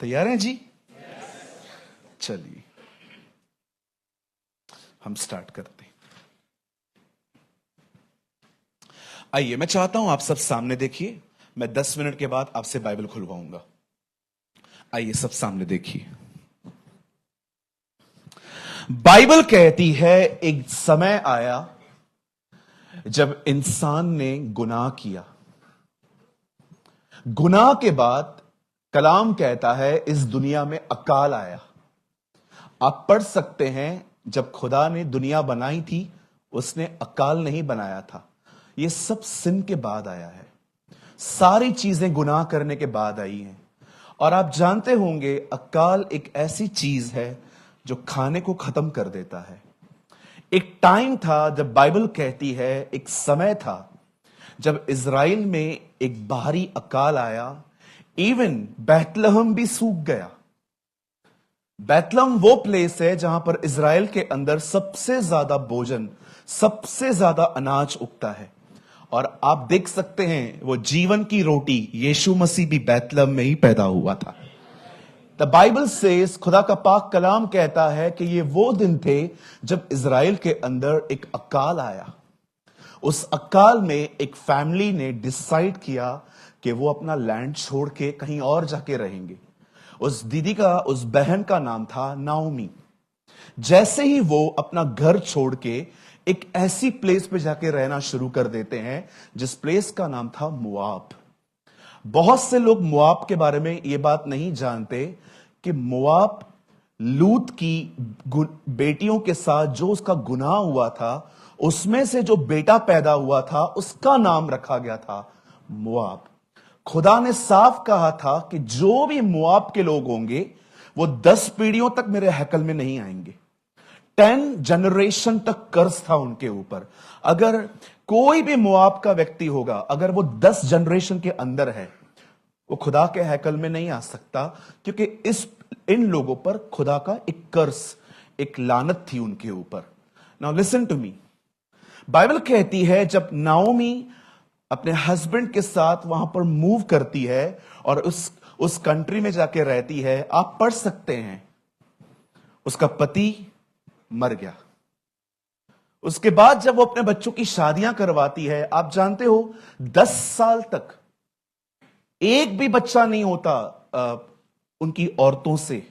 तैयार हैं जी? चलिए हम स्टार्ट करते हैं। आइए, मैं चाहता हूं आप सब सामने देखिए। मैं 10 मिनट के बाद आपसे बाइबल खुलवाऊंगा। आइए सब सामने देखिए। बाइबल कहती है एक समय आया जब इंसान ने गुनाह किया। गुनाह के बाद कलाम कहता है इस दुनिया में अकाल आया। आप पढ़ सकते हैं, जब खुदा ने दुनिया बनाई थी उसने अकाल नहीं बनाया था। यह सब सिन के बाद आया है। सारी चीजें गुनाह करने के बाद आई हैं। और आप जानते होंगे अकाल एक ऐसी चीज है जो खाने को खत्म कर देता है। एक टाइम था जब बाइबल कहती है एक समय था जब इज़राइल में एक भारी अकाल आया। इवन बैतलहम भी सूख गया। बैतलहम वो प्लेस है जहां पर इज़राइल के अंदर सबसे ज्यादा भोजन, सबसे ज्यादा अनाज उगता है। और आप देख सकते हैं वो जीवन की रोटी यीशु मसीह भी बैतलहम में ही पैदा हुआ था। द बाइबल सेज, खुदा का पाक कलाम कहता है कि ये वो दिन थे जब इज़राइल के अंदर एक अकाल आया। उस अकाल में एक फैमिली ने डिसाइड किया कि वो अपना लैंड छोड़ के कहीं और जाके रहेंगे। उस दीदी का, उस बहन का नाम था नाओमी। जैसे ही वो अपना घर छोड़ के एक ऐसी प्लेस पे जाके रहना शुरू कर देते हैं जिस प्लेस का नाम था मोआब। बहुत से लोग मोआब के बारे में यह बात नहीं जानते कि मोआब लूत की बेटियों के साथ जो उसका गुनाह हुआ था, उसमें से जो बेटा पैदा हुआ था उसका नाम रखा गया था मोआब। खुदा ने साफ कहा था कि जो भी मोआब के लोग होंगे वो 10 पीढ़ियों तक मेरे हैकल में नहीं आएंगे। 10 जनरेशन तक कर्ज था उनके ऊपर। अगर कोई भी मोआब का व्यक्ति होगा, अगर वो 10 जनरेशन के अंदर है, वो खुदा के हैकल में नहीं आ सकता, क्योंकि इन लोगों पर खुदा का एक कर्ज, एक लानत थी उनके ऊपर। Now listen to me. Bible कहती है जब नाओमी अपने हस्बैंड के साथ वहां पर मूव करती है और उस कंट्री में जाके रहती है, आप पढ़ सकते हैं उसका पति मर गया। उसके बाद जब वो अपने बच्चों की शादियां करवाती है, आप जानते हो 10 साल तक एक भी बच्चा नहीं होता उनकी औरतों से।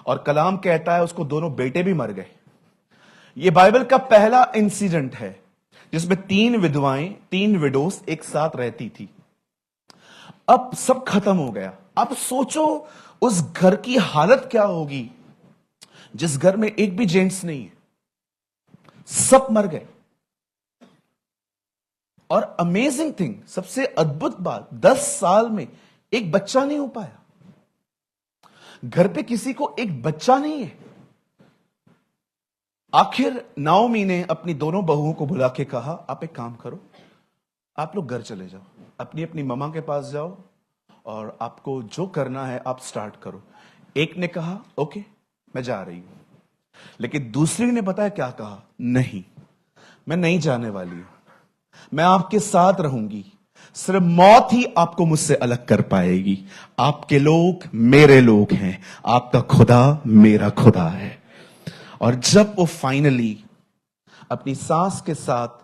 और कलाम कहता है उसको दोनों बेटे भी मर गए। यह बाइबल का पहला इंसिडेंट है जिसमें 3 विधवाएं, 3 विडोस एक साथ रहती थी। अब सब खत्म हो गया। अब सोचो उस घर की हालत क्या होगी जिस घर में एक भी जेंट्स नहीं है, सब मर गए। और अमेजिंग थिंग, सबसे अद्भुत बात, 10 साल में एक बच्चा नहीं हो पाया। घर पे किसी को एक बच्चा नहीं है। आखिर नाओमी ने अपनी दोनों बहुओं को बुला के कहा, आप एक काम करो, आप लोग घर चले जाओ, अपनी अपनी ममा के पास जाओ और आपको जो करना है आप स्टार्ट करो। एक ने कहा ओके मैं जा रही हूं, लेकिन दूसरी ने पता है क्या कहा, नहीं मैं नहीं जाने वाली हूं, मैं आपके साथ रहूंगी। सिर्फ मौत ही आपको मुझसे अलग कर पाएगी। आपके लोग मेरे लोग हैं, आपका खुदा मेरा खुदा है। और जब वो फाइनली अपनी सास के साथ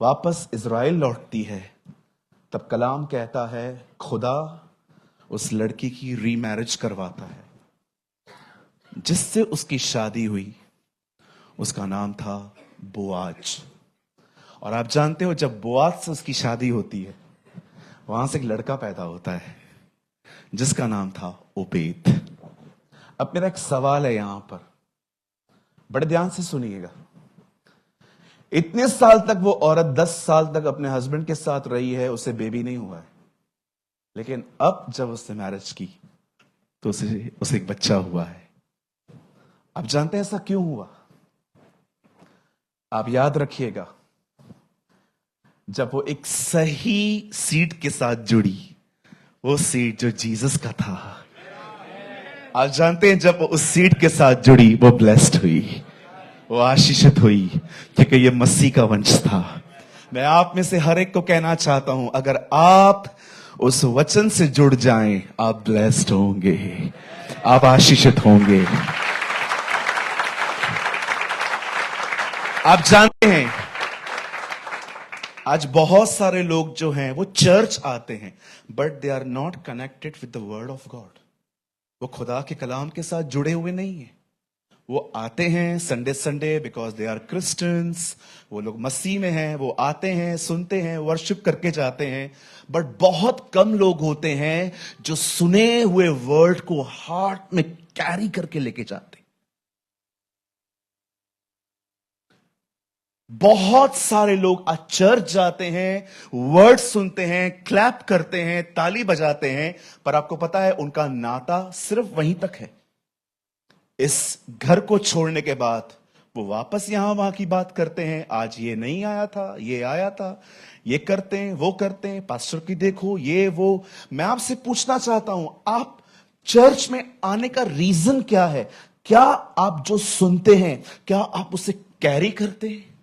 वापस इज़राइल लौटती है, तब कलाम कहता है खुदा उस लड़की की रीमैरिज करवाता है। जिससे उसकी शादी हुई उसका नाम था बोआज। और आप जानते हो जब बोआज से उसकी शादी होती है, वहां से एक लड़का पैदा होता है जिसका नाम था ओबेद। अब मेरा एक सवाल है यहां पर, बड़े ध्यान से सुनिएगा। इतने साल तक वो औरत 10 साल तक अपने हस्बैंड के साथ रही है, उसे बेबी नहीं हुआ है, लेकिन अब जब उसने मैरिज की तो उसे एक बच्चा हुआ है। आप जानते हैं ऐसा क्यों हुआ? आप याद रखिएगा, जब वो एक सही सीड के साथ जुड़ी, वो सीड जो जीसस का था, आप जानते हैं जब वो उस सीड के साथ जुड़ी वो ब्लेस्ड हुई, वो आशीषित हुई, क्योंकि ये मसीह का वंश था। मैं आप में से हर एक को कहना चाहता हूं, अगर आप उस वचन से जुड़ जाएं, आप ब्लेस्ड होंगे, आप आशीषित होंगे। आप जानते हैं आज बहुत सारे लोग जो हैं वो चर्च आते हैं, but they are not connected with the word of God. वो खुदा के कलाम के साथ जुड़े हुए नहीं है। वो आते हैं Sunday Sunday because they are Christians, वो लोग मसीह में हैं, वो आते हैं, सुनते हैं, वर्शिप करके जाते हैं, बट बहुत कम लोग होते हैं जो सुने हुए वर्ड को हार्ट में कैरी करके लेके जाते हैं। बहुत सारे लोग आज चर्च जाते हैं, वर्ड सुनते हैं, क्लैप करते हैं, ताली बजाते हैं, पर आपको पता है उनका नाता सिर्फ वहीं तक है। इस घर को छोड़ने के बाद वो वापस यहां वहां की बात करते हैं, आज ये नहीं आया था, ये आया था, ये करते हैं, वो करते हैं, पास्टर की देखो, ये वो। मैं आपसे पूछना चाहता हूं, आप चर्च में आने का रीजन क्या है? क्या आप जो सुनते हैं, क्या आप उसे कैरी करते हैं?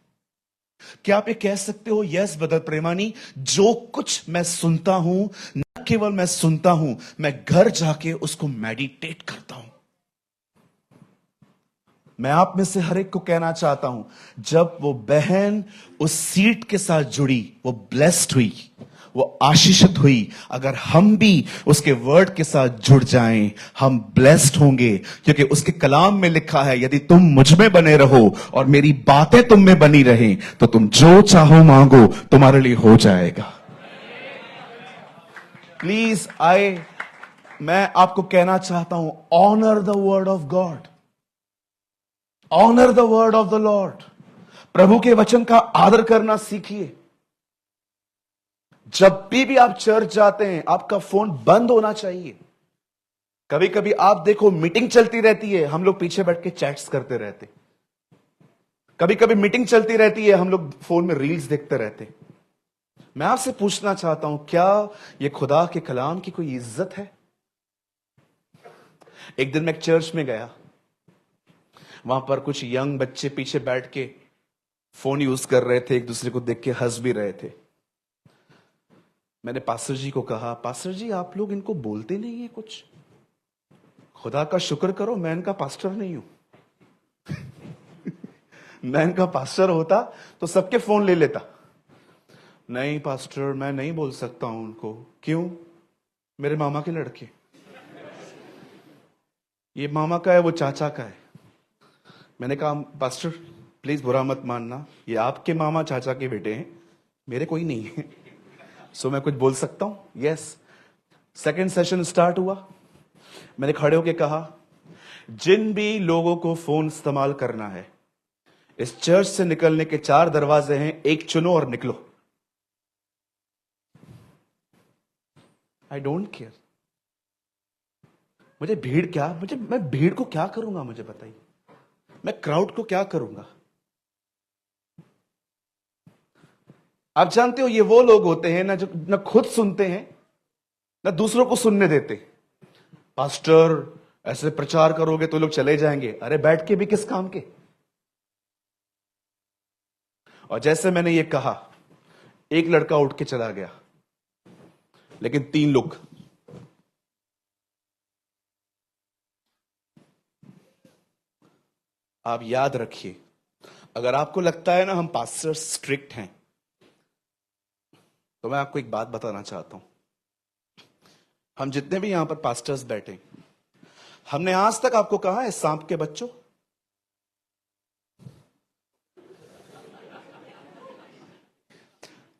क्या आप ये कह सकते हो, यस ब्रदर प्रेमानी, जो कुछ मैं सुनता हूं, न केवल मैं सुनता हूं, मैं घर जाके उसको मेडिटेट करता हूं। मैं आप में से हर एक को कहना चाहता हूं, जब वो बहन उस सीट के साथ जुड़ी, वो ब्लेस्ड हुई, वो आशीषित हुई। अगर हम भी उसके वर्ड के साथ जुड़ जाएं, हम ब्लेस्ड होंगे, क्योंकि उसके कलाम में लिखा है, यदि तुम मुझ में बने रहो और मेरी बातें तुम में बनी रहें, तो तुम जो चाहो मांगो, तुम्हारे लिए हो जाएगा। प्लीज मैं आपको कहना चाहता हूं, honour the word of God, honour the word of the Lord. प्रभु के वचन का आदर करना सीखिए। जब भी आप चर्च जाते हैं, आपका फोन बंद होना चाहिए। कभी कभी आप देखो मीटिंग चलती रहती है, हम लोग पीछे बैठ के चैट्स करते रहते। कभी कभी मीटिंग चलती रहती है, हम लोग फोन में रील्स देखते रहते। मैं आपसे पूछना चाहता हूं, क्या यह खुदा के कलाम की कोई इज्जत है? एक दिन मैं एक चर्च में गया, वहां पर कुछ यंग बच्चे पीछे बैठ के फोन यूज कर रहे थे, एक दूसरे को देख के हंस भी रहे थे। मैंने पास्टर जी को कहा, पास्टर जी आप लोग इनको बोलते नहीं है कुछ? खुदा का शुक्र करो मैं इनका पास्टर नहीं हूं। मैं इनका पास्टर होता तो सबके फोन ले लेता। नहीं पास्टर, मैं नहीं बोल सकता हूं उनको। क्यों? मेरे मामा के लड़के। ये मामा का है, वो चाचा का है। मैंने कहा पास्टर प्लीज बुरा मत मानना, ये आपके मामा चाचा के बेटे हैं, मेरे कोई नहीं है। सो मैं कुछ बोल सकता हूं? यस। सेकंड सेशन स्टार्ट हुआ, मैंने खड़े होकर कहा, जिन भी लोगों को फोन इस्तेमाल करना है, इस चर्च से निकलने के 4 दरवाजे हैं, एक चुनो और निकलो। I don't care. मुझे भीड़ क्या, मैं भीड़ को क्या करूंगा? मुझे बताइए, मैं क्राउड को क्या करूंगा? आप जानते हो ये वो लोग होते हैं ना जो न खुद सुनते हैं न दूसरों को सुनने देते। पास्टर ऐसे प्रचार करोगे तो लोग चले जाएंगे। अरे बैठ के भी किस काम के? और जैसे मैंने ये कहा, एक लड़का उठ के चला गया, लेकिन 3 लोग। आप याद रखिए, अगर आपको लगता है ना हम पास्टर स्ट्रिक्ट हैं, तो मैं आपको एक बात बताना चाहता हूं। हम जितने भी यहां पर पास्टर्स बैठे, हमने आज तक आपको कहा है सांप के बच्चों?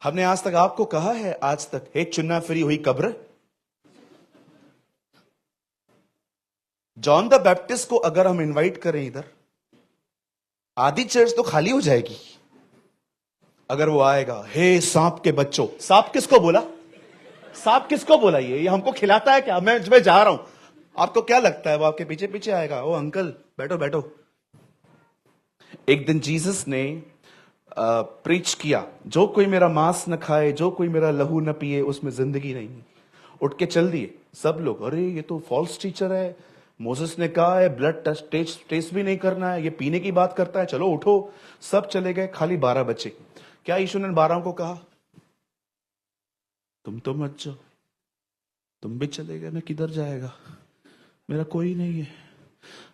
हमने आज तक आपको कहा है आज तक, हे चुन्ना फिरी हुई कब्र? जॉन द बैप्टिस्ट को अगर हम इनवाइट करें इधर, आधी चर्च तो खाली हो जाएगी। अगर वो आएगा, हे सांप के बच्चों, सांप किसको बोला? सांप किसको बोला? ये हमको खिलाता है क्या? मैं जा रहा हूं। आपको क्या लगता है वो आपके पीछे पीछे आएगा? ओ अंकल बैठो बैठो। एक दिन जीसस ने प्रीच किया, जो कोई मेरा मांस न खाए, जो कोई मेरा लहू न पिए, उसमें जिंदगी नहीं। उठ के चल दिए सब लोग। अरे ये तो फॉल्स टीचर है, मोसेस ने कहा है ब्लड टेस्ट भी नहीं करना है, ये पीने की बात करता है, चलो उठो। सब चले गए, खाली 12 बचे। क्या यीशु ने 12 को कहा तुम तो मत जाओ, तुम भी चले गए, मैं किधर जाएगा, मेरा कोई नहीं है।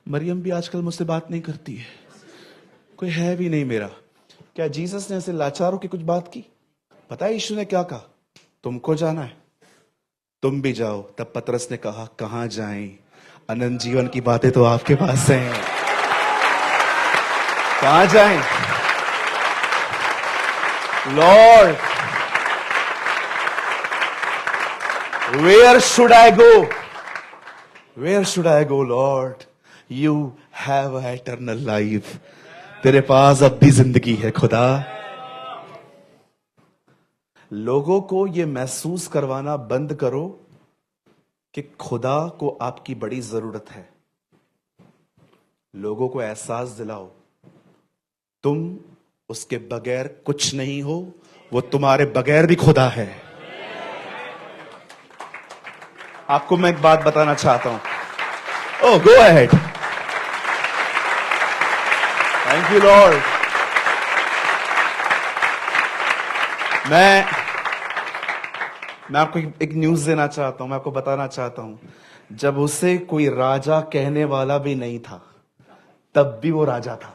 मरियम भी आजकल मुझसे बात नहीं करती है, कोई है भी नहीं मेरा। क्या जीसस ने ऐसे लाचार होकर कुछ बात की? पता है यीशु ने क्या कहा? तुमको जाना है, तुम भी जाओ। तब पतरस ने कहा, कहां जाएं, अनंत जीवन की बातें तो आपके पास हैं, कहां जाएं? Lord, where should I go, where should I go Lord, you have eternal life, तेरे पास अब भी जिंदगी है खुदा। लोगों को यह महसूस करवाना बंद करो कि खुदा को आपकी बड़ी जरूरत है। लोगों को एहसास दिलाओ तुम उसके बगैर कुछ नहीं हो, वो तुम्हारे बगैर भी खुदा है। आपको मैं एक बात बताना चाहता हूं। Oh, go ahead. Thank you Lord. मैं आपको एक न्यूज देना चाहता हूं, मैं आपको बताना चाहता हूं। जब उसे कोई राजा कहने वाला भी नहीं था, तब भी वो राजा था।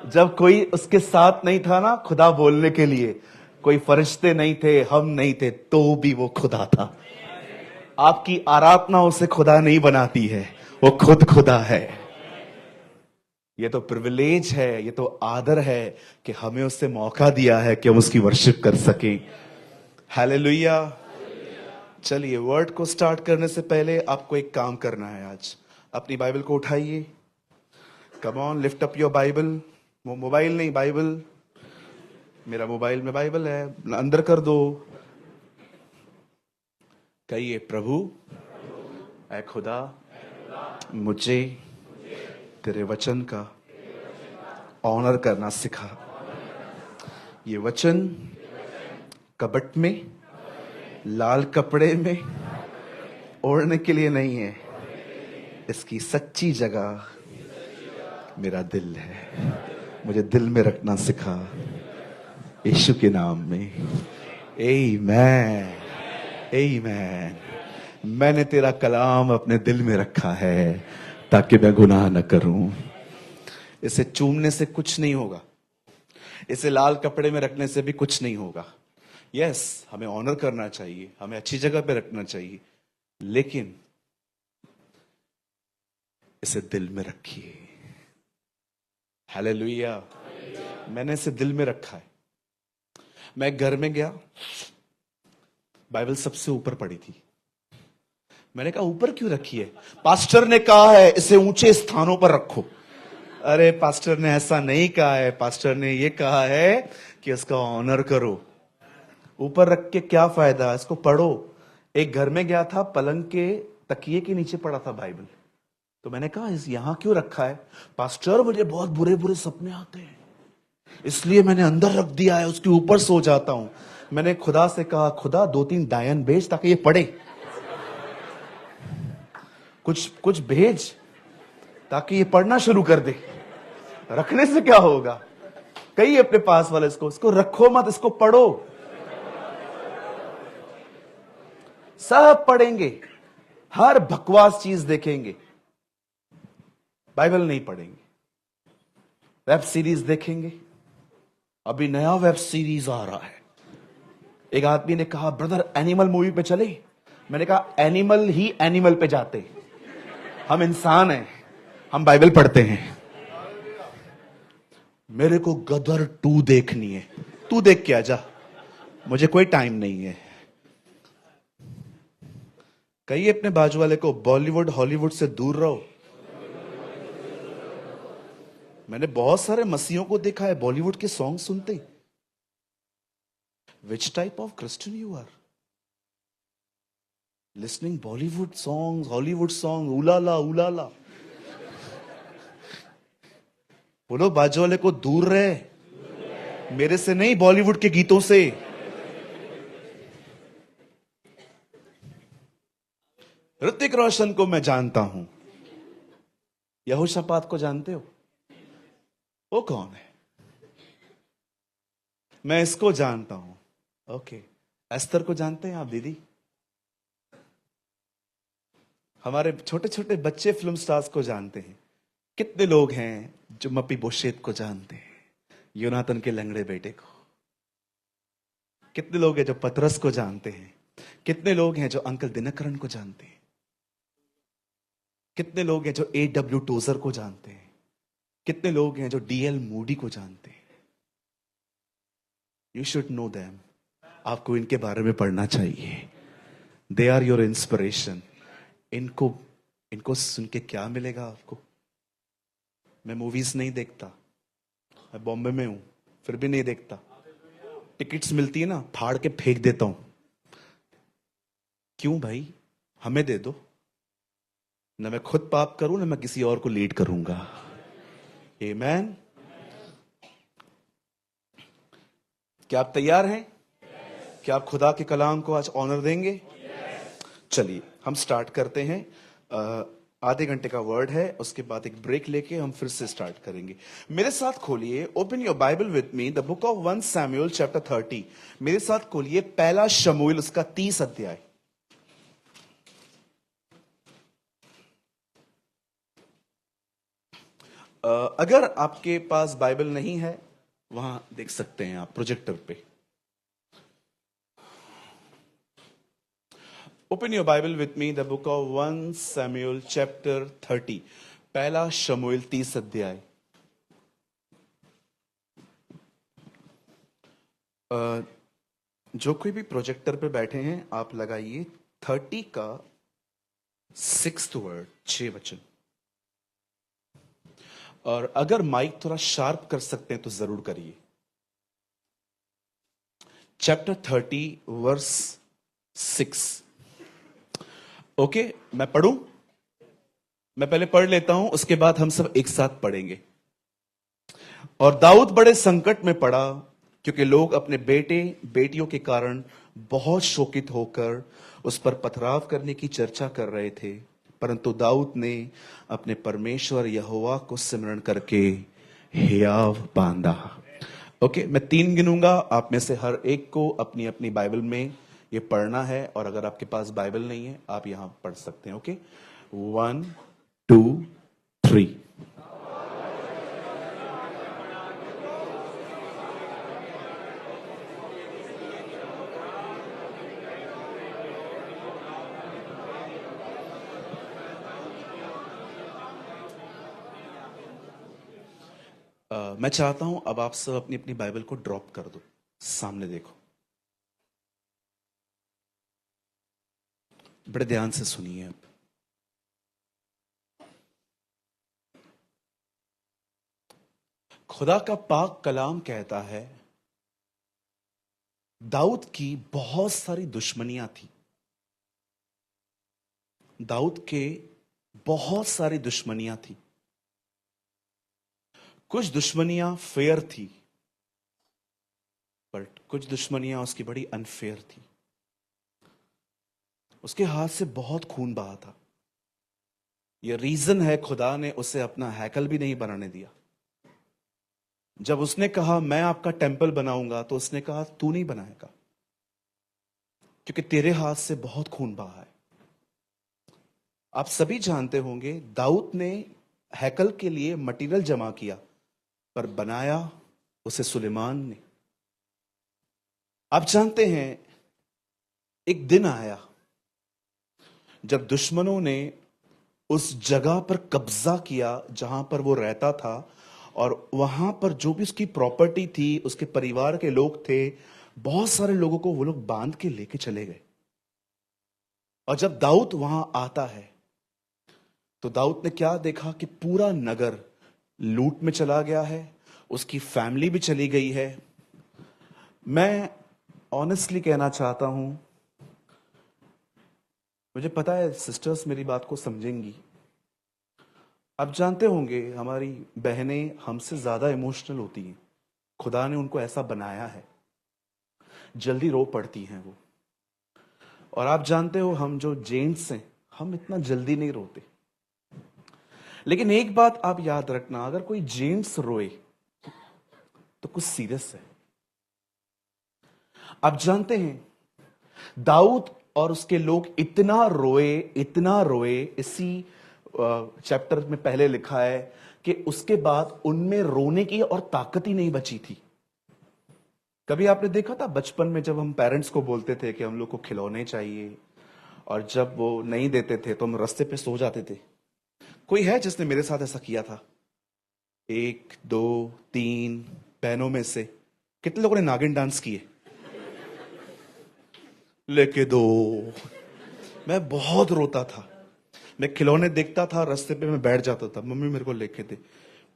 जब कोई उसके साथ नहीं था ना खुदा बोलने के लिए, कोई फरिश्ते नहीं थे, हम नहीं थे, तो भी वो खुदा था। आपकी आराधना उसे खुदा नहीं बनाती है, वो खुद खुदा है। ये तो प्रिविलेज है, ये तो आदर है कि हमें उससे मौका दिया है कि हम उसकी वर्शिप कर सकें। हालेलुया। चलिए, वर्ड को स्टार्ट करने से पहले आपको एक काम करना है। आज अपनी बाइबल को उठाइए। Come on, lift up your Bible. Mobile नहीं, बाइबल। मेरा मोबाइल में बाइबल है, अंदर कर दो। कहिए, प्रभु ऐ खुदा, मुझे तेरे वचन का ऑनर करना सिखा। ये वचन कबट में, लाल कपड़े में ओढ़ने के लिए नहीं है, इसकी सच्ची जगह मेरा दिल है। मुझे दिल में रखना सिखा, यीशु के नाम में। आमीन, आमीन। मैंने तेरा कलाम अपने दिल में रखा है ताकि मैं गुनाह न करूं। इसे चूमने से कुछ नहीं होगा, इसे लाल कपड़े में रखने से भी कुछ नहीं होगा। यस, हमें ऑनर करना चाहिए, हमें अच्छी जगह पे रखना चाहिए, लेकिन इसे दिल में रखिए। हालेलुया। मैंने इसे दिल में रखा है। मैं घर में गया, बाइबल सबसे ऊपर पड़ी थी। मैंने कहा, ऊपर क्यों रखी है? पास्टर ने कहा है इसे ऊंचे स्थानों पर रखो। अरे, पास्टर ने ऐसा नहीं कहा है, पास्टर ने यह कहा है कि इसका ऑनर करो। ऊपर रख के क्या फायदा, इसको पढ़ो। एक घर में गया था, पलंग के तकिए के नीचे पड़ा था बाइबल। तो मैंने कहा, इस यहां क्यों रखा है? पास्टर, मुझे बहुत बुरे बुरे सपने आते हैं, इसलिए मैंने अंदर रख दिया है, उसके ऊपर सो जाता हूं। मैंने खुदा से कहा, खुदा 2-3 डायन भेज ताकि ये पढ़े, कुछ भेज ताकि ये पढ़ना शुरू कर दे। रखने से क्या होगा? कहिए अपने पास वाले इसको रखो मत, इसको पढ़ो। सब पढ़ेंगे, हर बकवास चीज देखेंगे, बाइबल नहीं पढ़ेंगे। वेब सीरीज देखेंगे, अभी नया वेब सीरीज आ रहा है। एक आदमी ने कहा, ब्रदर एनिमल मूवी पे चले। मैंने कहा, एनिमल ही एनिमल पे जाते, हम इंसान हैं, हम बाइबल पढ़ते हैं। मेरे को गदर 2 देखनी है। तू देख के आजा, मुझे कोई टाइम नहीं है। कहिए अपने बाजू वाले को, बॉलीवुड हॉलीवुड से दूर रहो। मैंने बहुत सारे मसीहों को देखा है बॉलीवुड के सॉन्ग सुनते। Which type of Christian you are listening Bollywood song, Hollywood song, उलाला उलाला। बोलो बाजू वाले को, दूर रहे, मेरे से नहीं, बॉलीवुड के गीतों से। ऋतिक रोशन को मैं जानता हूं, यहोशापात को जानते हो? वो कौन है? मैं इसको जानता हूं। ओके, एस्तर को जानते हैं आप दीदी? हमारे छोटे छोटे बच्चे फिल्म स्टार्स को जानते हैं। कितने लोग हैं जो मपी बोशेत को जानते हैं, योनातन के लंगड़े बेटे को? कितने लोग हैं जो पतरस को जानते हैं? कितने लोग हैं जो अंकल दिनकरन को जानते हैं? कितने लोग हैं जो A.W. टोजर को जानते हैं? कितने लोग हैं जो D.L. मूडी को जानते हैं? You should know them. आपको इनके बारे में पढ़ना चाहिए। They are your inspiration. इनको इनको सुन के क्या मिलेगा आपको? मैं मूवीज नहीं देखता, मैं बॉम्बे में हूं फिर भी नहीं देखता। टिकट्स मिलती है ना, फाड़ के फेंक देता हूं। क्यों भाई? हमें दे दो ना, मैं खुद पाप करूं ना मैं किसी और को लीड करूंगा। आमेन। क्या आप तैयार हैं? क्या आप खुदा के कलाम को आज ऑनर देंगे? चलिए हम स्टार्ट करते हैं। आधे घंटे का वर्ड है, उसके बाद एक ब्रेक लेके हम फिर से स्टार्ट करेंगे। मेरे साथ खोलिए, open your Bible with me, the book of 1 Samuel chapter 30। मेरे साथ खोलिए पहला शमूएल उसका 30 अध्याय। अगर आपके पास बाइबल नहीं है, वहां देख सकते हैं आप प्रोजेक्टर पे। Open your Bible with me, the book of 1 Samuel chapter 30। पहला शमूएल 30 अध्याय। जो कोई भी प्रोजेक्टर पे बैठे हैं, आप लगाइए 30 का 6th वर्ड, 6 वचन। और अगर माइक थोड़ा शार्प कर सकते हैं तो जरूर करिए। Chapter 30 verse 6। ओके, मैं पढ़ूं? मैं पहले पढ़ लेता हूं, उसके बाद हम सब एक साथ पढ़ेंगे। और दाऊद बड़े संकट में पड़ा, क्योंकि लोग अपने बेटे बेटियों के कारण बहुत शोकित होकर उस पर पथराव करने की चर्चा कर रहे थे। परंतु दाऊद ने अपने परमेश्वर यहोवा को सिमरण करके हियाव बांधा। ओके, मैं 3 गिनूंगा, आप में से हर एक को अपनी अपनी बाइबल में ये पढ़ना है। और अगर आपके पास बाइबल नहीं है, आप यहां पढ़ सकते हैं। ओके, 1 2 3। मैं चाहता हूं अब आप सब अपनी अपनी बाइबल को ड्रॉप कर दो, सामने देखो, बड़े ध्यान से सुनिए। अब खुदा का पाक कलाम कहता है, दाऊद की बहुत सारी दुश्मनियां थी। दाऊद के बहुत सारी दुश्मनियां थी। कुछ दुश्मनियां फेयर थी, बट कुछ दुश्मनियां उसकी बड़ी अनफेयर थी। उसके हाथ से बहुत खून बहा था। यह रीजन है खुदा ने उसे अपना हैकल भी नहीं बनाने दिया। जब उसने कहा मैं आपका टेंपल बनाऊंगा, तो उसने कहा तू नहीं बनाएगा, क्योंकि तेरे हाथ से बहुत खून बहा है। आप सभी जानते होंगे, दाऊद ने हैकल के लिए मटेरियल जमा किया, पर बनाया उसे सुलेमान ने। आप जानते हैं, एक दिन आया जब दुश्मनों ने उस जगह पर कब्जा किया जहां पर वो रहता था, और वहां पर जो भी उसकी प्रॉपर्टी थी, उसके परिवार के लोग थे, बहुत सारे लोगों को वो लोग बांध के लेके चले गए। और जब दाऊद वहां आता है, तो दाऊद ने क्या देखा कि पूरा नगर लूट में चला गया है, उसकी फैमिली भी चली गई है। मैं ऑनेस्टली कहना चाहता हूं, मुझे पता है सिस्टर्स मेरी बात को समझेंगी। आप जानते होंगे, हमारी बहनें हमसे ज्यादा इमोशनल होती हैं। खुदा ने उनको ऐसा बनाया है, जल्दी रो पड़ती हैं वो। और आप जानते हो, हम जो जेंट्स हैं, हम इतना जल्दी नहीं रोते। लेकिन एक बात आप याद रखना, अगर कोई जेंट्स रोए तो कुछ सीरियस है। आप जानते हैं, दाऊद और उसके लोग इतना रोए। इसी चैप्टर में पहले लिखा है कि उसके बाद उनमें रोने की और ताकत ही नहीं बची थी। कभी आपने देखा था बचपन में जब हम पेरेंट्स को बोलते थे कि हम लोग को खिलौने चाहिए, और जब वो नहीं देते थे तो हम रास्ते पे सो जाते थे? कोई है जिसने मेरे साथ ऐसा किया था? 1 2 3 बहनों में से कितने लोगों ने नागिन डांस किए? लेके दो। मैं बहुत रोता था। मैं खिलौने देखता था, रास्ते पे मैं बैठ जाता था, मम्मी मेरे को लेके दे।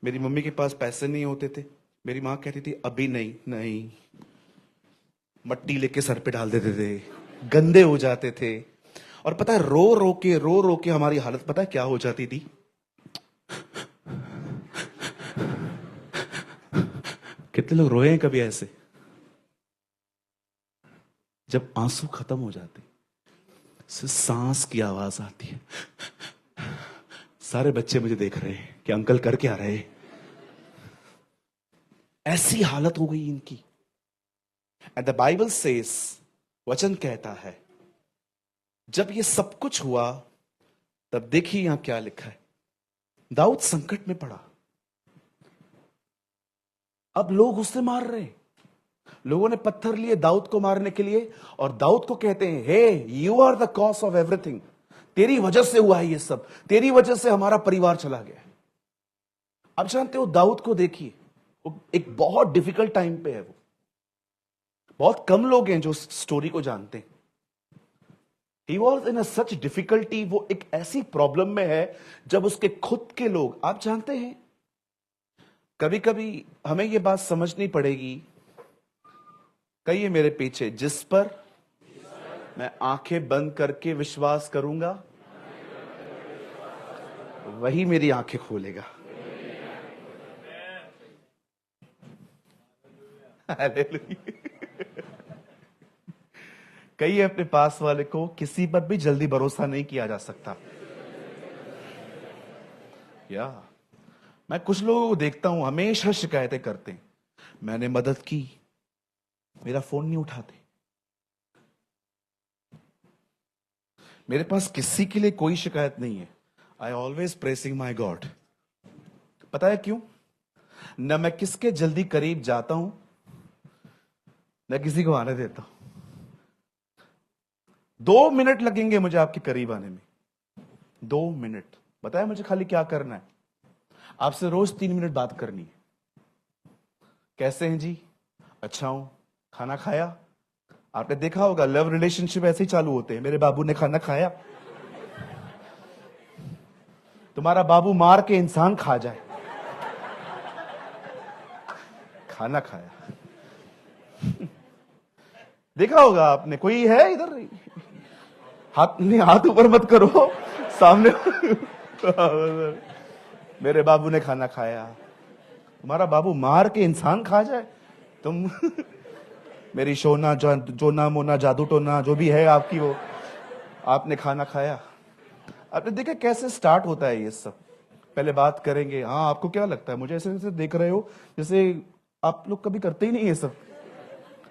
मेरी मम्मी के पास पैसे नहीं होते थे, मेरी माँ कहती थी अभी नहीं नहीं, मट्टी लेके सर पे डाल देते थे, गंदे हो जाते थे। और पता है रो रो के हमारी हालत पता है क्या हो जाती थी? कितने लोग रोए हैं कभी ऐसे? जब आंसू खत्म हो जाते, सांस की आवाज आती है। सारे बच्चे मुझे देख रहे हैं कि अंकल कर क्या रहे। ऐसी हालत हो गई इनकी। एंड द बाइबल सेज, वचन कहता है जब ये सब कुछ हुआ तब देखिए यहां क्या लिखा है। दाऊद संकट में पड़ा। अब लोग उसे मार रहे हैं। लोगों ने पत्थर लिए दाऊद को मारने के लिए, और दाऊद को कहते हैं hey you are the cause of everything, तेरी वजह से हुआ है ये सब, तेरी वजह से हमारा परिवार चला गया। आप जानते हो दाऊद को देखिए, एक बहुत डिफिकल्ट टाइम पे है वो। बहुत कम लोग हैं जो स्टोरी को जानते हैं। He was in a such difficulty, वो एक ऐसी प्रॉब्लम में है जब उसके खुद के लोग, आप जानते हैं कभी कभी हमें यह बात समझनी पड़ेगी, कहिए मेरे पीछे, जिस पर मैं आंखें बंद करके विश्वास करूंगा वही मेरी आंखें खोलेगा। हालेलुया। कहिए अपने पास वाले को, किसी पर भी जल्दी भरोसा नहीं किया जा सकता। या मैं कुछ लोगों को देखता हूं हमेशा शिकायतें करते हैं, मैंने मदद की, मेरा फोन नहीं उठाते। मेरे पास किसी के लिए कोई शिकायत नहीं है। I always pressing my God. पता है क्यों? न मैं किसके जल्दी करीब जाता हूं न किसी को आने देता हूं। 2 मिनट लगेंगे मुझे आपके करीब आने में, 2 मिनट। बताया मुझे खाली क्या करना है, आपसे रोज 3 मिनट बात करनी है। कैसे हैं जी? अच्छा हूं। खाना खाया? आपने देखा होगा लव रिलेशनशिप ऐसे ही चालू होते हैं, मेरे बाबू ने खाना खाया। तुम्हारा बाबू मार के इंसान खा जाए, खाना खाया। देखा होगा आपने, कोई है इधर? हाथ नहीं, हाथ ऊपर मत करो सामने। मेरे बाबू ने खाना खाया। तुम्हारा बाबू मार के इंसान खा जाए, तुम मेरी सोना जोना मोना जादू टोना जो भी है आपकी, वो आपने खाना खाया। आपने देखा कैसे स्टार्ट होता है ये सब? पहले बात करेंगे, हाँ आपको क्या लगता है, मुझे ऐसे ऐसे देख रहे हो जैसे आप लोग कभी करते ही नहीं ये सब।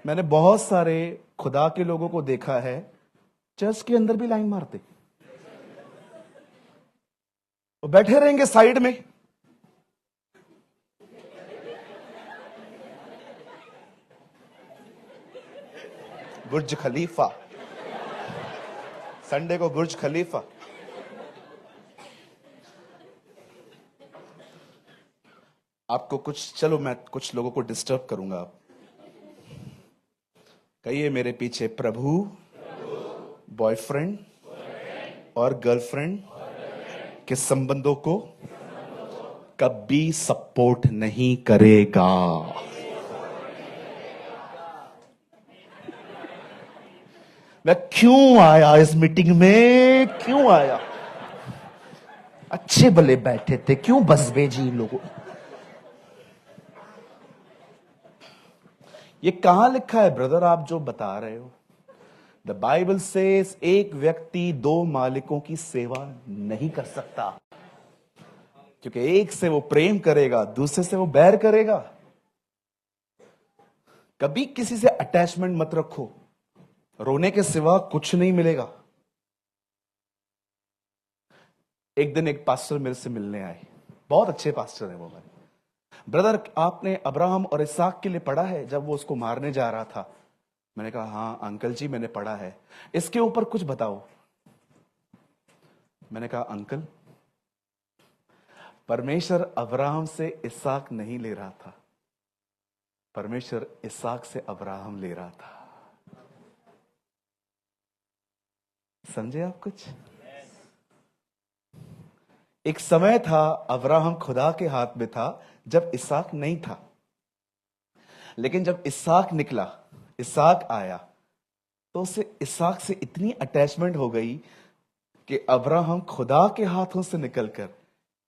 मैंने बहुत सारे खुदा के लोगों को देखा है चर्च के अंदर भी लाइन मारते, वो बैठे रहेंगे साइड में। बुर्ज खलीफा, संडे को बुर्ज खलीफा। आपको कुछ, चलो मैं कुछ लोगों को डिस्टर्ब करूंगा। आप कहिए मेरे पीछे, प्रभु बॉयफ्रेंड और गर्लफ्रेंड के संबंधों को कभी सपोर्ट नहीं करेगा। मैं क्यों आया इस मीटिंग में, क्यों आया? अच्छे भले बैठे थे, क्यों बस भेजी इन लोगों? ये कहां लिखा है ब्रदर आप जो बता रहे हो? द बाइबल सेज एक व्यक्ति 2 मालिकों की सेवा नहीं कर सकता, क्योंकि एक से वो प्रेम करेगा, दूसरे से वो बैर करेगा। कभी किसी से अटैचमेंट मत रखो। रोने के सिवा कुछ नहीं मिलेगा। एक दिन एक पास्टर मेरे से मिलने आए, बहुत अच्छे पास्टर है वो भाई। ब्रदर, आपने अब्राहम और इसहाक के लिए पढ़ा है जब वो उसको मारने जा रहा था? मैंने कहा हाँ अंकल जी मैंने पढ़ा है, इसके ऊपर कुछ बताओ। मैंने कहा अंकल, परमेश्वर अब्राहम से इसहाक नहीं ले रहा था, परमेश्वर इसहाक से अब्राहम ले रहा था। समझे आप कुछ? एक समय था अब्राहम खुदा के हाथ में था जब इसहाक नहीं था, लेकिन जब इसहाक निकला, इसहाक आया, तो उसे इसहाक से इतनी अटैचमेंट हो गई कि अब्राहम खुदा के हाथों से निकलकर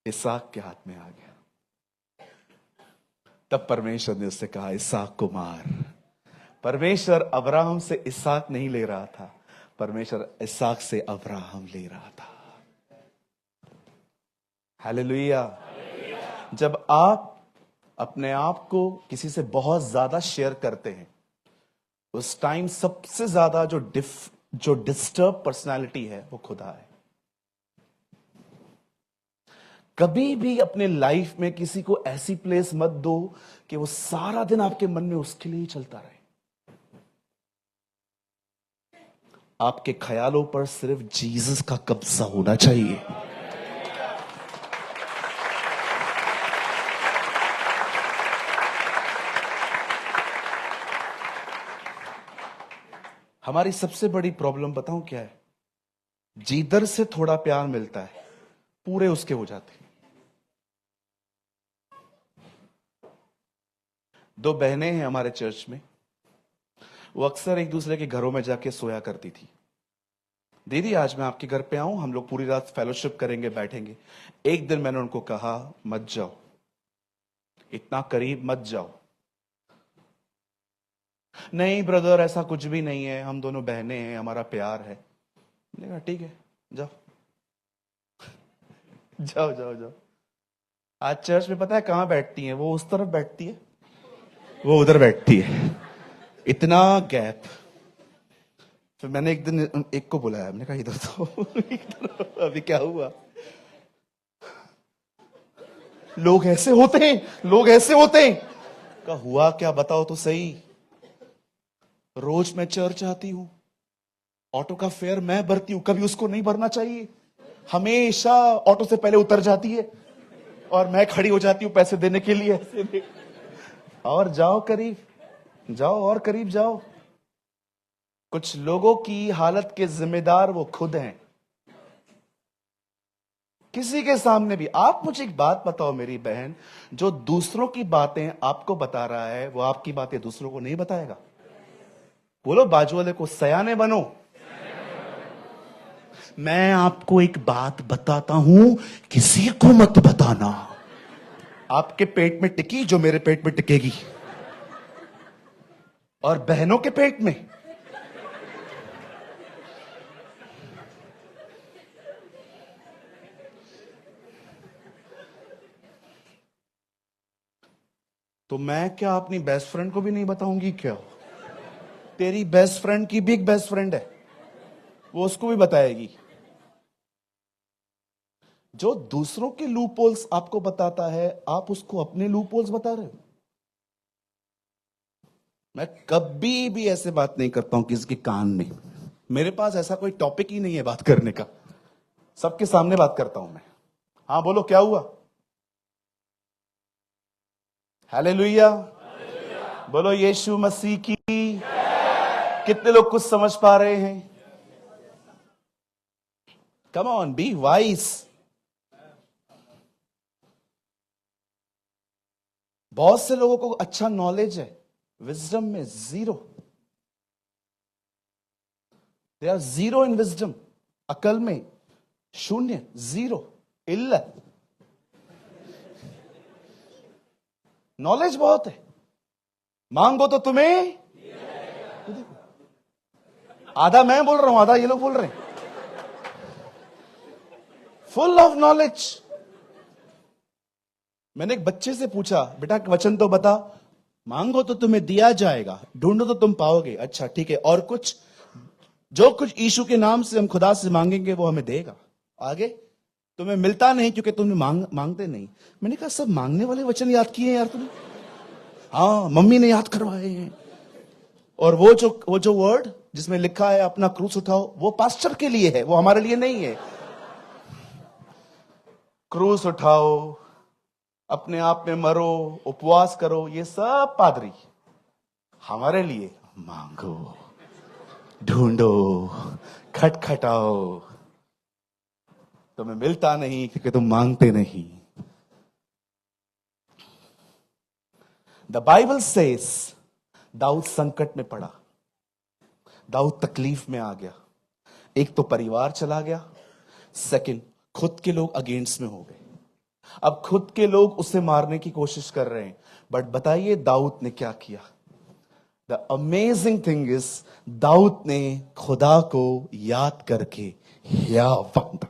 इसहाक के हाथ में आ गया। तब परमेश्वर ने उससे कहा इसहाक को मार। परमेश्वर अब्राहम से इसहाक नहीं ले रहा था, परमेश्वर इसहाक से अब्राहम ले रहा था। हालेलुया। जब आप अपने आप को किसी से बहुत ज्यादा शेयर करते हैं, उस टाइम सबसे ज्यादा जो डिस्टर्ब पर्सनालिटी है वो खुदा है। कभी भी अपने लाइफ में किसी को ऐसी प्लेस मत दो कि वो सारा दिन आपके मन में उसके लिए ही चलता रहे। आपके ख्यालों पर सिर्फ जीसस का कब्जा होना चाहिए। हमारी सबसे बड़ी प्रॉब्लम बताऊं क्या है? जिधर से थोड़ा प्यार मिलता है पूरे उसके हो जाते हैं। दो बहनें हैं हमारे चर्च में, वो अक्सर एक दूसरे के घरों में जाके सोया करती थी। दीदी आज मैं आपके घर पे आऊं, हम लोग पूरी रात फेलोशिप करेंगे, बैठेंगे। एक दिन मैंने उनको कहा मत जाओ, इतना करीब मत जाओ। नहीं ब्रदर ऐसा कुछ भी नहीं है, हम दोनों बहनें हैं, हमारा प्यार है। मैंने कहा ठीक है जाओ जाओ जाओ जाओ। आज चर्च में पता है कहां बैठती हैं? वो उस तरफ बैठती है, वो उधर बैठती है, इतना गैप। फिर मैंने एक दिन एक को बुलाया, मैंने कहा इधर तो अभी क्या हुआ? लोग ऐसे होते हैं, लोग ऐसे होते हैं। कहा हुआ क्या बताओ तो सही। रोज मैं चर्च आती हूं, ऑटो का फेयर मैं भरती हूं, कभी उसको नहीं भरना चाहिए। हमेशा ऑटो से पहले उतर जाती है और मैं खड़ी हो जाती हूं पैसे देने के लिए। और जाओ करीब, जाओ और करीब जाओ। कुछ लोगों की हालत के जिम्मेदार वो खुद हैं। किसी के सामने भी आप मुझे एक बात बताओ मेरी बहन, जो दूसरों की बातें आपको बता रहा है वो आपकी बातें दूसरों को नहीं बताएगा? बोलो बाजू वाले को सयाने बनो। मैं आपको एक बात बताता हूं, किसी को मत बताना। आपके पेट में टिकी जो मेरे पेट में टिकेगी, और बहनों के पेट में। तो मैं क्या अपनी बेस्ट फ्रेंड को भी नहीं बताऊंगी क्या? तेरी बेस्ट फ्रेंड की भी एक बेस्ट फ्रेंड है, वो उसको भी बताएगी। जो दूसरों के लूप होल्स आपको बताता है, आप उसको अपने लूप होल्स बता रहे हो। मैं कभी भी ऐसे बात नहीं करता हूं किसी के कान में। मेरे पास ऐसा कोई टॉपिक ही नहीं है बात करने का, सबके सामने बात करता हूं मैं। हाँ बोलो क्या हुआ? हालेलुया। बोलो यीशु मसीह की। कितने लोग कुछ समझ पा रहे हैं? Come on, be wise. बहुत से लोगों को अच्छा नॉलेज है, विजडम में zero. They are zero in wisdom, अकल में शून्य, जीरो, इल्लत। नॉलेज बहुत है, मांगो तो तुम्हें। आधा मैं बोल रहा हूं, आधा ये लोग बोल रहे हैं। Full of knowledge. मैंने एक बच्चे से पूछा, बेटा वचन तो बता। मांगो तो तुम्हें दिया जाएगा, ढूंढो तो तुम पाओगे। अच्छा ठीक है, और कुछ? जो कुछ यीशु के नाम से हम खुदा से मांगेंगे वो हमें देगा। आगे, तुम्हें मिलता नहीं क्योंकि तुम मांगते नहीं। मैंने कहा सब मांगने वाले वचन याद किए हैं यार तुमने? हाँ, मम्मी ने याद करवाए हैं। और वो जो वर्ड जिसमें लिखा है अपना क्रूस उठाओ, वो पास्टर के लिए है, वो हमारे लिए नहीं है। क्रूस उठाओ, अपने आप में मरो, उपवास करो, ये सब पादरी। हमारे लिए मांगो, ढूंढो, खटखटाओ, तुम्हें मिलता नहीं क्योंकि तुम मांगते नहीं। द बाइबल सेज दाऊद संकट में पड़ा, दाऊद तकलीफ में आ गया। एक तो परिवार चला गया, सेकंड खुद के लोग अगेंस्ट में हो गए। अब खुद के लोग उसे मारने की कोशिश कर रहे हैं। बट बताइए दाऊद ने क्या किया? द अमेजिंग थिंग इज दाऊद ने खुदा को याद करके या बांधा।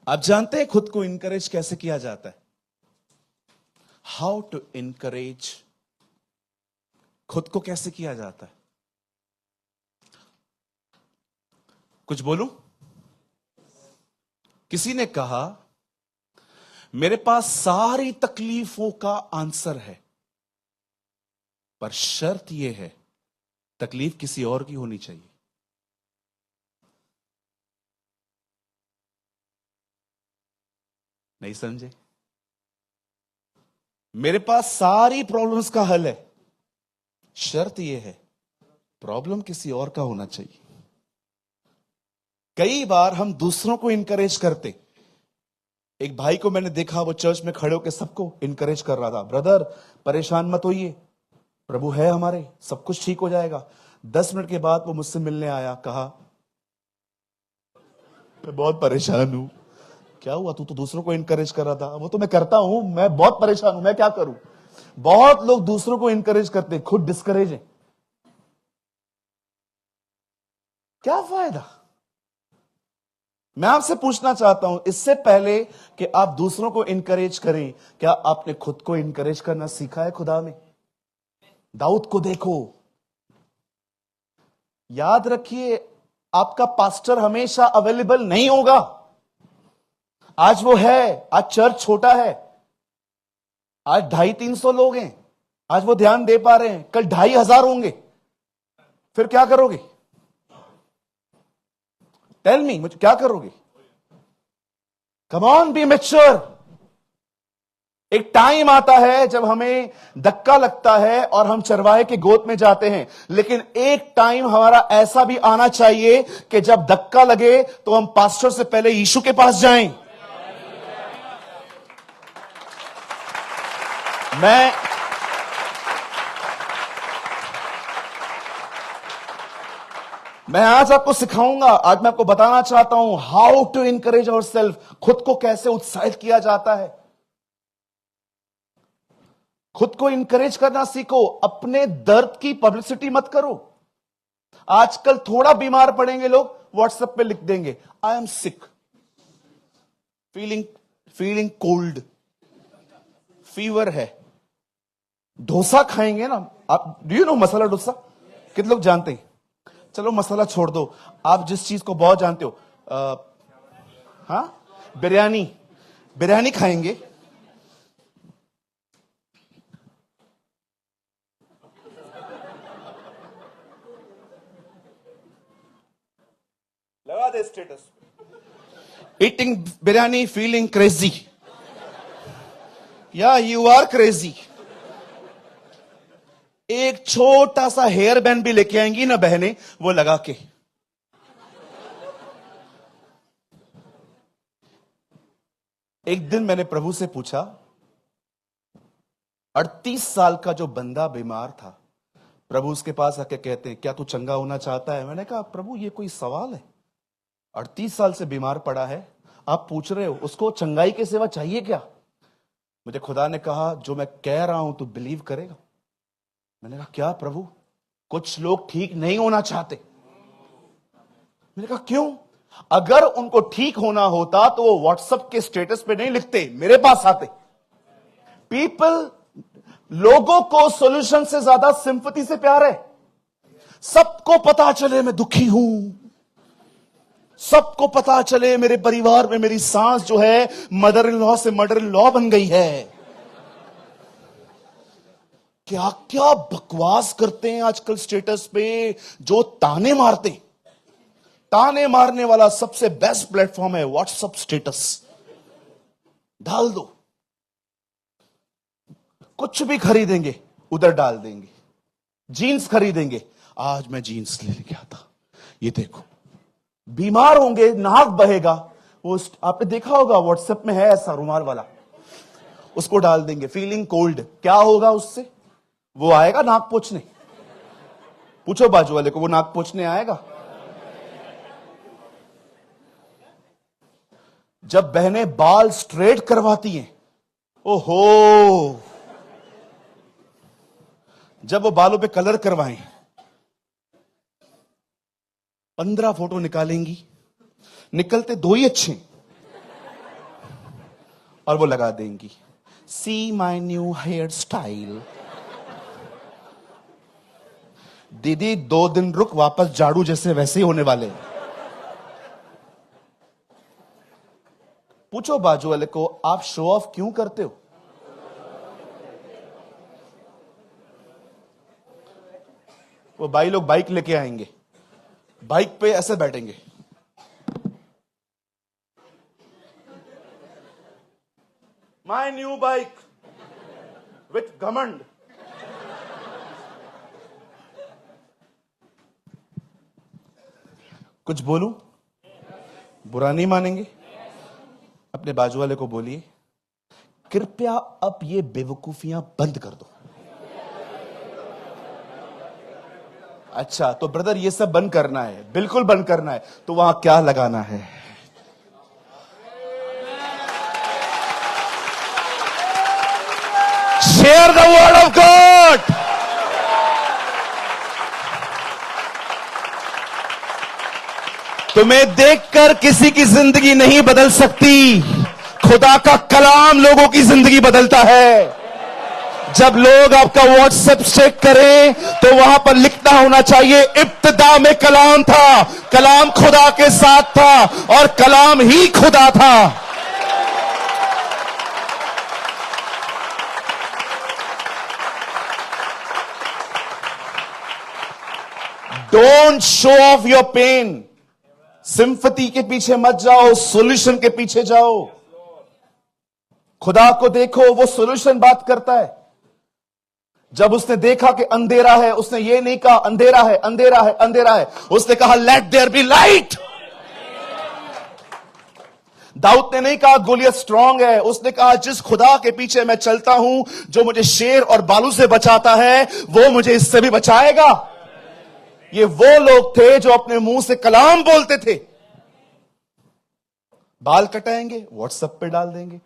आप जानते हैं खुद को इनकरेज कैसे किया जाता है? हाउ टू इनकरेज, खुद को कैसे किया जाता है? कुछ बोलूं? किसी ने कहा मेरे पास सारी तकलीफों का आंसर है, पर शर्त यह है तकलीफ किसी और की होनी चाहिए। नहीं समझे? मेरे पास सारी प्रॉब्लम्स का हल है, शर्त यह है प्रॉब्लम किसी और का होना चाहिए। कई बार हम दूसरों को इनकरेज करते। एक भाई को मैंने देखा, वो चर्च में खड़े होकर सबको इनकरेज कर रहा था, ब्रदर परेशान मत होइए, प्रभु है हमारे, सब कुछ ठीक हो जाएगा। 10 मिनट के बाद वो मुझसे मिलने आया, कहा मैं बहुत परेशान हूं। क्या हुआ? तू तो दूसरों को इनकरेज कर रहा था। वो तो मैं करता हूं, मैं बहुत परेशान हूं, मैं क्या करूं? बहुत लोग दूसरों को इनकरेज करते, खुद डिस्करेज है। क्या फायदा? मैं आपसे पूछना चाहता हूं, इससे पहले कि आप दूसरों को इनकरेज करें, क्या आपने खुद को इनकरेज करना सीखा है खुदा में? दाऊद को देखो। याद रखिए, आपका पास्टर हमेशा अवेलेबल नहीं होगा। आज वो है, आज चर्च छोटा है, आज 250-300 लोग हैं, आज वो ध्यान दे पा रहे हैं, कल 2500 होंगे, फिर क्या करोगे? टेल मी, मुझे क्या करोगे? कम ऑन, बी मैच्योर। एक टाइम आता है जब हमें धक्का लगता है और हम चरवाहे की गोद में जाते हैं, लेकिन एक टाइम हमारा ऐसा भी आना चाहिए कि जब धक्का लगे तो हम पास्टर से पहले यीशु के पास जाएं। मैं आज आपको सिखाऊंगा, आज मैं आपको बताना चाहता हूं how to encourage our self. खुद को कैसे उत्साहित किया जाता है। खुद को इनकरेज करना सीखो। अपने दर्द की पब्लिसिटी मत करो। आजकल थोड़ा बीमार पड़ेंगे लोग व्हाट्सएप पे लिख देंगे, I am sick, feeling cold, fever है। डोसा खाएंगे ना आप, do you know masala dosa? कितने लोग जानते हैं? चलो मसाला छोड़ दो, आप जिस चीज को बहुत जानते हो, बिरयानी खाएंगे। लगा दे status, eating biryani feeling crazy. या यू आर क्रेजी। एक छोटा सा हेयर बैंड भी लेके आएंगी ना बहनें, वो लगा के। एक दिन मैंने प्रभु से पूछा, 38 साल का जो बंदा बीमार था, प्रभु उसके पास आके कहते हैं क्या तू चंगा होना चाहता है? मैंने कहा प्रभु ये कोई सवाल है? 38 साल से बीमार पड़ा है, आप पूछ रहे हो उसको चंगाई के सिवा चाहिए क्या? मुझे खुदा ने कहा जो मैं कह रहा हूं तू बिलीव करेगा? मैंने कहा क्या प्रभु? कुछ लोग ठीक नहीं होना चाहते। मैंने कहा क्यों? अगर उनको ठीक होना होता तो वो व्हाट्सएप के स्टेटस पे नहीं लिखते, मेरे पास आते। पीपल लोगों को सॉल्यूशन से ज्यादा सिंपैथी से प्यार है। सबको पता चले मैं दुखी हूं, सबको पता चले मेरे परिवार में मेरी सास जो है मदर इन लॉ से मदर इन लॉ बन गई है। क्या क्या बकवास करते हैं आजकल स्टेटस पे, जो ताने मारते हैं। ताने मारने वाला सबसे बेस्ट प्लेटफॉर्म है व्हाट्सएप स्टेटस। डाल दो, कुछ भी खरीदेंगे उधर डाल देंगे। जीन्स खरीदेंगे, आज मैं जीन्स लेके आता, ये देखो। बीमार होंगे, नाक बहेगा, वो आपने देखा होगा व्हाट्सएप में है ऐसा रुमाल वाला, उसको डाल देंगे। फीलिंग कोल्ड, क्या होगा उससे? वो आएगा नाक पोंछने? पूछो बाजू वाले को, वो नाक पोंछने आएगा? जब बहनें बाल स्ट्रेट करवाती हैं, ओहो, जब वो बालों पे कलर करवाएं, 15 फोटो निकालेंगी, निकलते 2 ही अच्छे और वो लगा देंगी, सी माई न्यू हेयर स्टाइल। दीदी 2 दिन रुक, वापस झाड़ू जैसे वैसे ही होने वाले। पूछो बाजू वाले को, आप शो ऑफ क्यों करते हो? वो भाई लोग बाइक लेके आएंगे, बाइक पे ऐसे बैठेंगे, माय न्यू बाइक विथ घमंड। कुछ बोलूं, बुरा नहीं मानेंगे? अपने बाजू वाले को बोलिए, कृपया अब ये बेवकूफियां बंद कर दो। अच्छा, तो ब्रदर ये सब बंद करना है, बिल्कुल बंद करना है, तो वहां क्या लगाना है? Share the word of God. तुम्हें देखकर किसी की जिंदगी नहीं बदल सकती, खुदा का कलाम लोगों की जिंदगी बदलता है। जब लोग आपका व्हाट्सएप चेक करें तो वहां पर लिखना होना चाहिए, इब्तिदा में कलाम था, कलाम खुदा के साथ था और कलाम ही खुदा था। Don't show off your pain. Sympathy के पीछे मत जाओ, सॉल्यूशन के पीछे जाओ। खुदा को देखो, वो सॉल्यूशन बात करता है। जब उसने देखा कि अंधेरा है, उसने ये नहीं कहा अंधेरा है अंधेरा है अंधेरा है, उसने कहा लेट देयर बी लाइट। दाऊद ने नहीं कहा गोलियत स्ट्रांग है, उसने कहा जिस खुदा के पीछे मैं चलता हूं, जो मुझे शेर और बालू से बचाता है, वो मुझे इससे भी बचाएगा। ये वो लोग थे जो अपने मुंह से कलाम बोलते थे। बाल कटाएंगे, व्हाट्सएप पे डाल देंगे,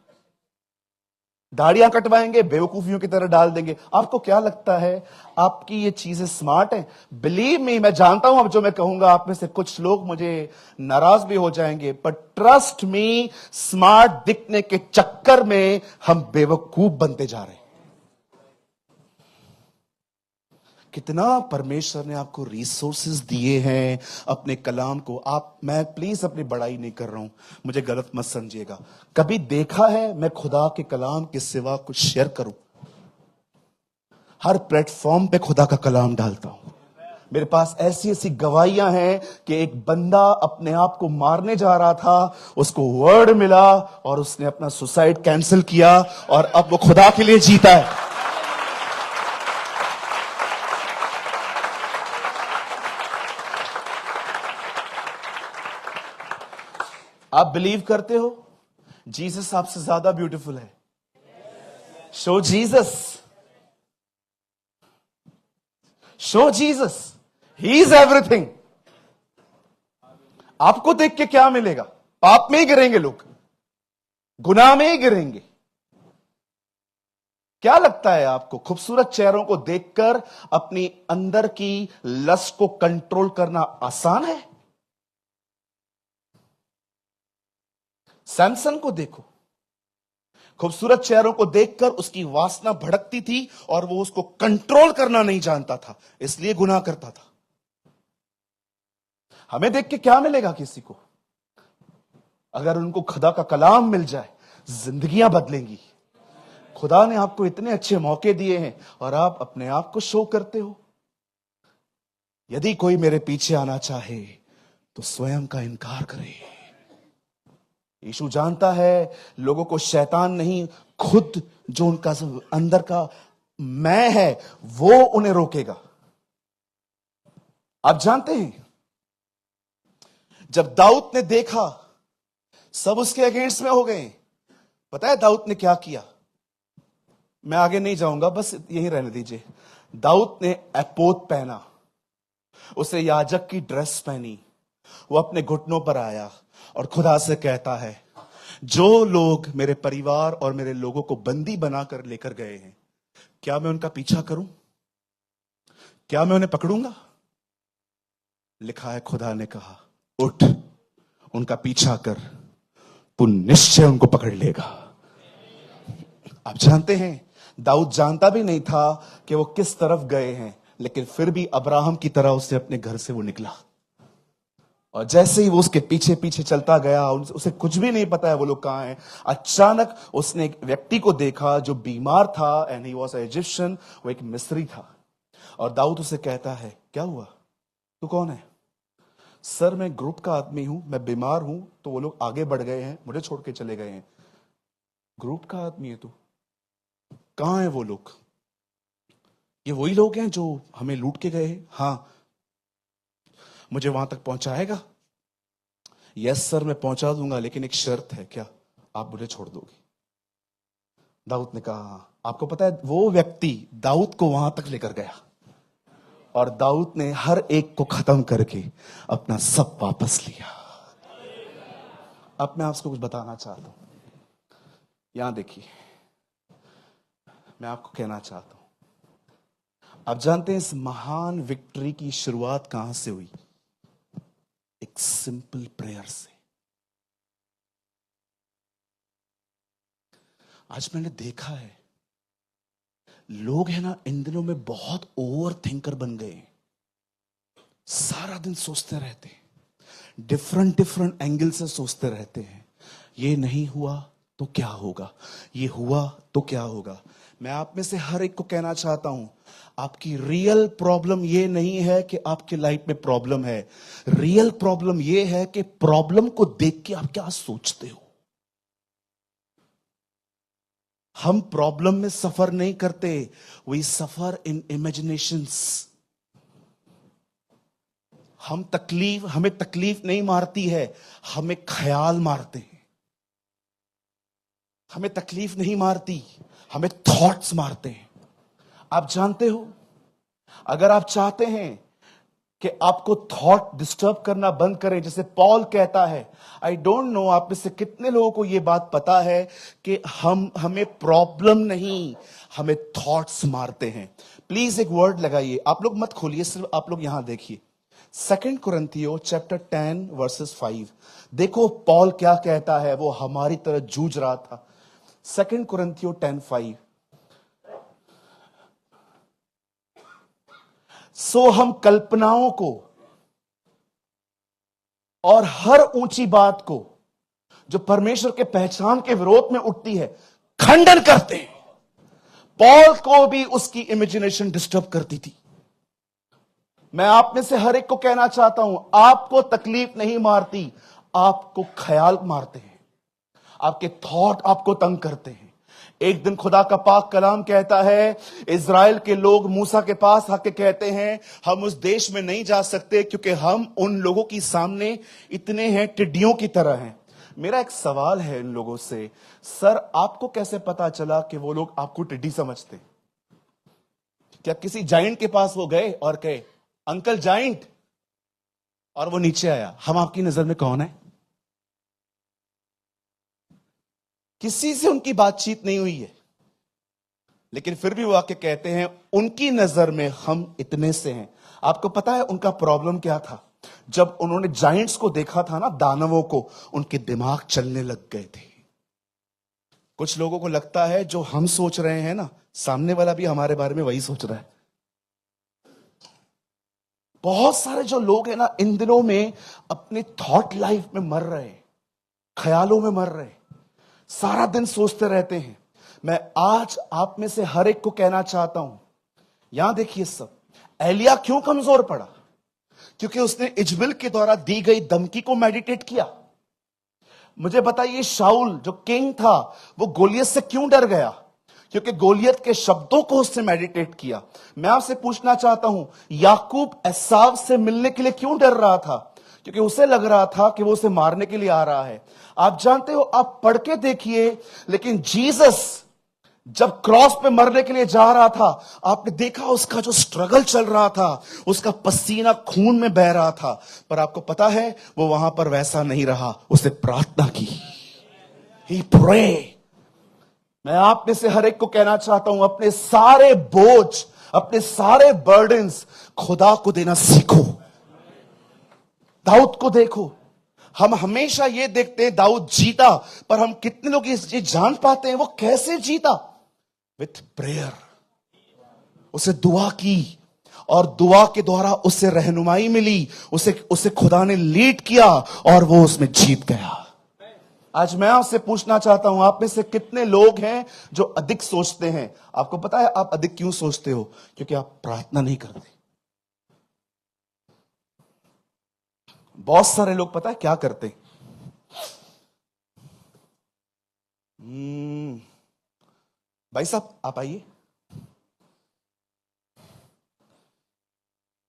दाढ़ियां कटवाएंगे, बेवकूफियों की तरह डाल देंगे। आपको क्या लगता है आपकी ये चीजें स्मार्ट हैं? बिलीव मी, मैं जानता हूं अब जो मैं कहूंगा आप में से कुछ लोग मुझे नाराज भी हो जाएंगे, पर ट्रस्ट मी, स्मार्ट दिखने के चक्कर में हम बेवकूफ बनते जा रहे हैं। कितना परमेश्वर ने आपको रिसोर्सेज दिए हैं अपने कलाम को। मैं प्लीज अपनी बड़ाई नहीं कर रहा हूं, मुझे गलत मत समझिएगा। कभी देखा है मैं खुदा के कलाम के सिवा कुछ शेयर करूं? हर प्लेटफॉर्म पे खुदा का कलाम डालता हूं। मेरे पास ऐसी ऐसी गवाहियां हैं कि एक बंदा अपने आप को मारने जा रहा था, उसको वर्ड मिला और उसने अपना सुसाइड कैंसिल किया और अब वो खुदा के लिए जीता है। आप बिलीव करते हो जीसस आपसे ज्यादा ब्यूटीफुल है? Show Jesus, show Jesus, he is everything. आपको देख के क्या मिलेगा? पाप में ही गिरेंगे लोग, गुनाह में ही गिरेंगे। क्या लगता है आपको खूबसूरत चेहरों को देखकर अपनी अंदर की लस्ट को कंट्रोल करना आसान है? सैमसन को देखो, खूबसूरत चेहरों को देखकर उसकी वासना भड़कती थी और वो उसको कंट्रोल करना नहीं जानता था, इसलिए गुनाह करता था। हमें देख के क्या मिलेगा किसी को? अगर उनको खुदा का कलाम मिल जाए, जिंदगियां बदलेंगी। खुदा ने आपको इतने अच्छे मौके दिए हैं और आप अपने आप को शो करते हो। यदि कोई मेरे पीछे आना चाहे तो स्वयं का इनकार करे। यीशु जानता है लोगों को शैतान नहीं, खुद जो उनका अंदर का मैं है वो उन्हें रोकेगा। आप जानते हैं जब दाऊद ने देखा सब उसके अगेंस्ट में हो गए, पता है दाऊद ने क्या किया? मैं आगे नहीं जाऊंगा, बस यही रहने दीजिए। दाऊद ने एपोद पहना, उसे याजक की ड्रेस पहनी, वो अपने घुटनों पर आया और खुदा से कहता है, जो लोग मेरे परिवार और मेरे लोगों को बंदी बनाकर लेकर गए हैं, क्या मैं उनका पीछा करूं? क्या मैं उन्हें पकड़ूंगा? लिखा है, खुदा ने कहा, उठ, उनका पीछा कर, तू निश्चय उनको पकड़ लेगा। आप जानते हैं दाऊद जानता भी नहीं था कि वो किस तरफ गए हैं, लेकिन फिर भी अब्राहम की तरह उसने अपने घर से वो निकला और जैसे ही वो उसके पीछे पीछे चलता गया, उसे कुछ भी नहीं पता है वो लोग कहां हैं। अचानक उसने एक व्यक्ति को देखा जो बीमार था, एंड ही वाज इजिप्शियन, वो एक मिस्री था। और दाऊद उसे कहता है, क्या हुआ, तू कौन है? सर मैं ग्रुप का आदमी हूं, मैं बीमार हूं, तो वो लोग आगे बढ़ गए हैं, मुझे छोड़ के चले गए हैं। ग्रुप का आदमी है तू? कहां है वो लोग? ये वही लोग हैं जो हमें लूट के गए हैं? हाँ। मुझे वहां तक पहुंचाएगा? यस सर मैं पहुंचा दूंगा, लेकिन एक शर्त है। क्या? आप मुझे छोड़ दोगे? दाऊद ने कहा, आपको पता है वो व्यक्ति दाऊद को वहां तक लेकर गया और दाऊद ने हर एक को खत्म करके अपना सब वापस लिया। अब मैं आपको कुछ बताना चाहता हूं, यहां देखिए, मैं आपको कहना चाहता हूं, आप जानते हैं इस महान विक्ट्री की शुरुआत कहां से हुई? एक सिंपल प्रेयर से। आज मैंने देखा है लोग है ना इन दिनों में बहुत ओवर थिंकर बन गए हैं। सारा दिन सोचते रहते हैं, डिफरेंट डिफरेंट एंगल से सोचते रहते हैं। ये नहीं हुआ तो क्या होगा, ये हुआ तो क्या होगा। मैं आप में से हर एक को कहना चाहता हूं, आपकी रियल प्रॉब्लम ये नहीं है कि आपके लाइफ में प्रॉब्लम है। रियल प्रॉब्लम ये है कि प्रॉब्लम को देख के आप क्या सोचते हो। हम प्रॉब्लम में सफर नहीं करते, वी सफर इन इमेजिनेशंस। हमें तकलीफ नहीं मारती है, हमें ख्याल मारते हैं। हमें तकलीफ नहीं मारती, हमें थॉट्स मारते हैं। आप जानते हो, अगर आप चाहते हैं कि आपको थॉट डिस्टर्ब करना बंद करें, जैसे पॉल कहता है, आई डोंट नो आप में से कितने लोगों को यह बात पता है कि हमें प्रॉब्लम नहीं, हमें थॉट्स मारते हैं। प्लीज एक वर्ड लगाइए, आप लोग मत खोलिए, सिर्फ आप लोग यहां देखिए। 2 कुरिन्थियों चैप्टर 10 वर्सेस 5। देखो पॉल क्या कहता है, वो हमारी तरह जूझ रहा था। 2 कुरिन्थियों 10:5। सो हम कल्पनाओं को और हर ऊंची बात को जो परमेश्वर के पहचान के विरोध में उठती है, खंडन करते हैं। पॉल को भी उसकी इमेजिनेशन डिस्टर्ब करती थी। मैं आप में से हर एक को कहना चाहता हूं, आपको तकलीफ नहीं मारती, आपको ख्याल मारते हैं, आपके थॉट आपको तंग करते हैं। एक दिन खुदा का पाक कलाम कहता है, इज़राइल के लोग मूसा के पास आके कहते हैं, हम उस देश में नहीं जा सकते क्योंकि हम उन लोगों की सामने इतने हैं, टिड्डियों की तरह हैं। मेरा एक सवाल है इन लोगों से, सर आपको कैसे पता चला कि वो लोग आपको टिड्डी समझते? क्या किसी जाइंट के पास वो गए और कहे, अंकल जाइंट, और वो नीचे आया? हम आपकी नजर में कौन है? किसी से उनकी बातचीत नहीं हुई है, लेकिन फिर भी वो आके कहते हैं उनकी नजर में हम इतने से हैं। आपको पता है उनका प्रॉब्लम क्या था? जब उन्होंने जाइंट्स को देखा था ना, दानवों को, उनके दिमाग चलने लग गए थे। कुछ लोगों को लगता है जो हम सोच रहे हैं ना, सामने वाला भी हमारे बारे में वही सोच रहा है। बहुत सारे जो लोग हैं ना, इन दिनों में अपनी थॉट लाइफ में मर रहे हैं, ख्यालों में मर रहे हैं, सारा दिन सोचते रहते हैं। मैं आज आप में से हर एक को कहना चाहता हूं, यहां देखिए सब, एलिया क्यों कमजोर पड़ा? क्योंकि उसने इजबिल के द्वारा दी गई धमकी को मेडिटेट किया। मुझे बताइए, शाऊल जो किंग था, वो गोलियत से क्यों डर गया? क्योंकि गोलियत के शब्दों को उसने मेडिटेट किया। मैं आपसे पूछना चाहता हूं, याकूब एसाव से मिलने के लिए क्यों डर रहा था? क्योंकि उसे लग रहा था कि वो उसे मारने के लिए आ रहा है। आप जानते हो, आप पढ़ के देखिए, लेकिन जीसस जब क्रॉस पे मरने के लिए जा रहा था, आपने देखा उसका जो स्ट्रगल चल रहा था, उसका पसीना खून में बह रहा था। पर आपको पता है, वो वहां पर वैसा नहीं रहा, उसने प्रार्थना की। ही प्रे। मैं आप में से हर एक को कहना चाहता हूं, अपने सारे बोझ, अपने सारे बर्डन्स खुदा को देना सीखो। दाऊद को देखो, हम हमेशा ये देखते हैं दाऊद जीता, पर हम कितने लोग ये जान पाते हैं वो कैसे जीता? With prayer. उसे दुआ की, और दुआ के द्वारा उसे रहनुमाई मिली, उसे खुदा ने लीड किया, और वो उसमें जीत गया। आज मैं आपसे पूछना चाहता हूं, आप में से कितने लोग हैं जो अधिक सोचते हैं? आपको पता है आप अधिक क्यों सोचते हो? क्योंकि आप प्रार्थना नहीं करते। बहुत सारे लोग पता है क्या करते? भाई साहब आप आइए,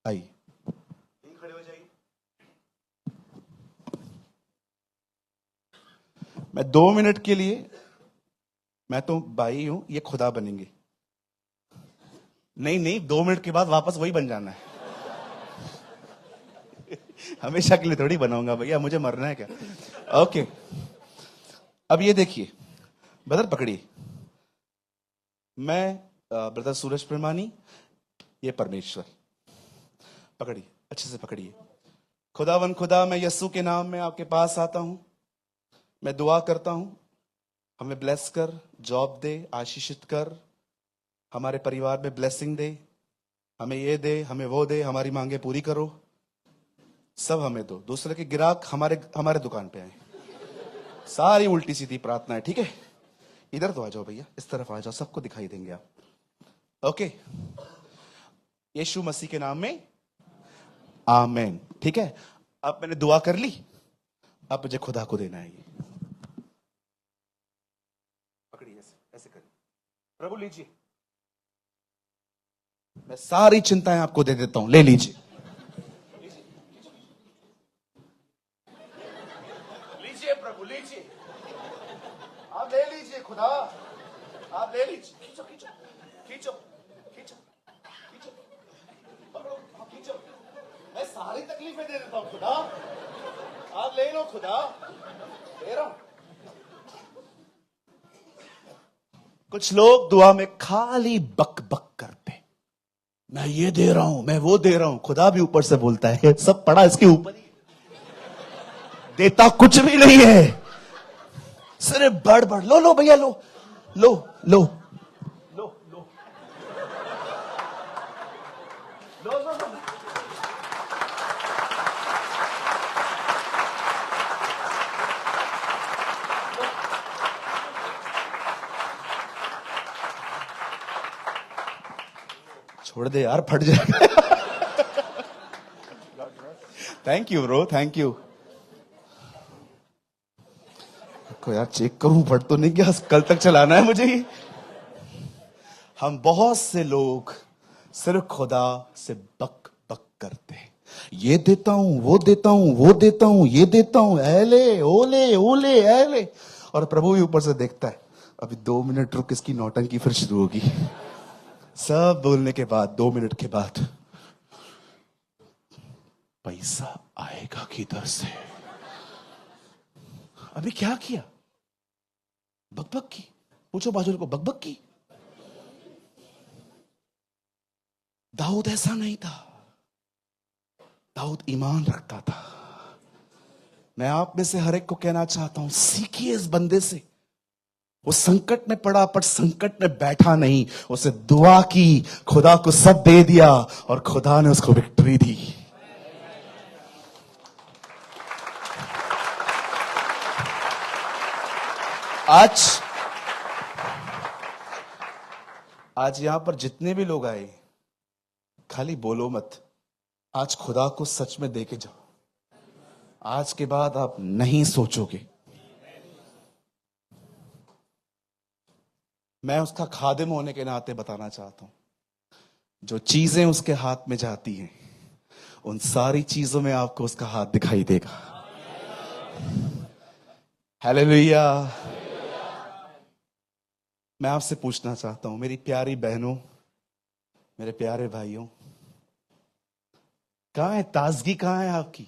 आइए, खड़े हो जाइए। मैं 2 मिनट के लिए, मैं तो भाई हूं, ये खुदा बनेंगे। नहीं नहीं, 2 मिनट के बाद वापस वही बन जाना है। हमेशा के लिए थोड़ी बनाऊंगा भैया, मुझे मरना है क्या? ओके, अब ये देखिए, ब्रदर पकड़िए, मैं ब्रदर सूरज प्रेमानी, ये परमेश्वर, पकड़िए, अच्छे से पकड़िए। खुदावन खुदा, मैं यस्सु के नाम में आपके पास आता हूं। मैं दुआ करता हूं, हमें ब्लेस कर, जॉब दे, आशीषित कर, हमारे परिवार में ब्लेसिंग दे, हमें ये दे, हमें वो दे, हमारी मांगे पूरी करो, सब हमें दो। दूसरे के ग्राहक हमारे हमारे दुकान पे आए। सारी उल्टी सीधी प्रार्थना है, ठीक है? इधर तो आ जाओ भैया, इस तरफ आ जाओ, सबको दिखाई देंगे आप। ओके, यीशु मसीह के नाम में आमेन। ठीक है, अब मैंने दुआ कर ली, अब मुझे खुदा को देना है। ये पकड़िए, ऐसे ऐसे करिए, प्रभु लीजिए, मैं सारी चिंताएं आपको दे देता हूं, ले लीजिए। लीजिए प्रभु, लीजिए, आप ले लीजिए खुदा, आप ले लीजिए। खींचो खींचो खींचो खींचो खींचो, पकड़ो, खींचो। मैं सारी तकलीफें दे देता हूं खुदा, आप ले लो खुदा, दे रहा हूं। कुछ लोग दुआ में खाली बक बक करते, मैं ये दे रहा हूं, मैं वो दे रहा हूं। खुदा भी ऊपर से बोलता है, सब पड़ा इसके ऊपर ही, देता कुछ भी नहीं है, सिर्फ बढ़ बढ़। लो लो भैया, लो लो लो लो लो लो लो लो। छोड़ दे यार, फट जाएगा। Thank you bro, thank you. को यार चेक करूं, फट तो नहीं गया? कल तक चलाना है मुझे ही। हम बहुत से लोग सिर्फ खुदा से बक बक करते हैं, ये देता हूं, वो देता हूं, वो देता हूं, ये देता हूं, ऐले ओले ओले ऐले। और प्रभु भी ऊपर से देखता है, अभी 2 मिनट रुक, इसकी नौटंकी फिर शुरू होगी। सब बोलने के बाद 2 मिनट के बाद पैसा आएगा किधर से? अभी क्या किया? बकबक की। पूछो बाजू को, बकबक की? दाऊद ऐसा नहीं था, दाऊद ईमान रखता था। मैं आप में से हर एक को कहना चाहता हूं, सीखिए इस बंदे से। वो संकट में पड़ा पर संकट में बैठा नहीं, उसे दुआ की, खुदा को सब दे दिया और खुदा ने उसको विक्ट्री दी। आज यहां पर जितने भी लोग आए, खाली बोलो मत, आज खुदा को सच में देके जाओ। आज के बाद आप नहीं सोचोगे। मैं उसका खादिम होने के नाते बताना चाहता हूं, जो चीजें उसके हाथ में जाती हैं, उन सारी चीजों में आपको उसका हाथ दिखाई देगा। हालेलुया। मैं आपसे पूछना चाहता हूं, मेरी प्यारी बहनों, मेरे प्यारे भाइयों, कहां है ताजगी, कहां है आपकी?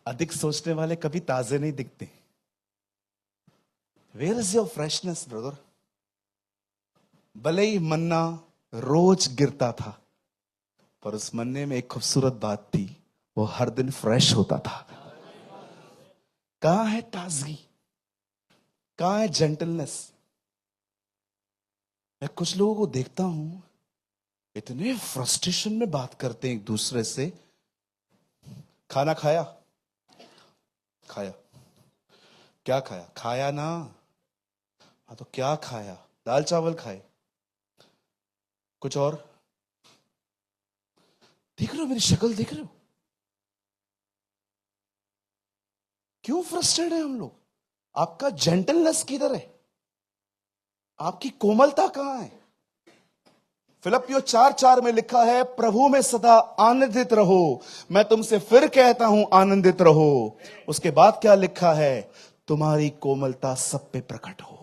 अधिक सोचने वाले कभी ताजे नहीं दिखते। Where is your freshness brother? भले ही मन्ना रोज गिरता था, पर उस मन्ने में एक खूबसूरत बात थी, वो हर दिन फ्रेश होता था। कहां है ताजगी, कहां है जेंटलनेस? मैं कुछ लोगों को देखता हूं, इतने फ्रस्ट्रेशन में बात करते हैं एक दूसरे से। खाना खाया? खाया। क्या खाया? खाया ना। हाँ तो क्या खाया? दाल चावल खाए? कुछ और? देख रहे हो मेरी शक्ल, देख रहे हो क्यों फ्रस्ट्रेटेड है हम लोग? आपका जेंटलनेस किधर है? आपकी कोमलता कहां है? फिलिप्पियों 4:4 में लिखा है, प्रभु में सदा आनंदित रहो, मैं तुमसे फिर कहता हूं आनंदित रहो। उसके बाद क्या लिखा है? तुम्हारी कोमलता सब पे प्रकट हो।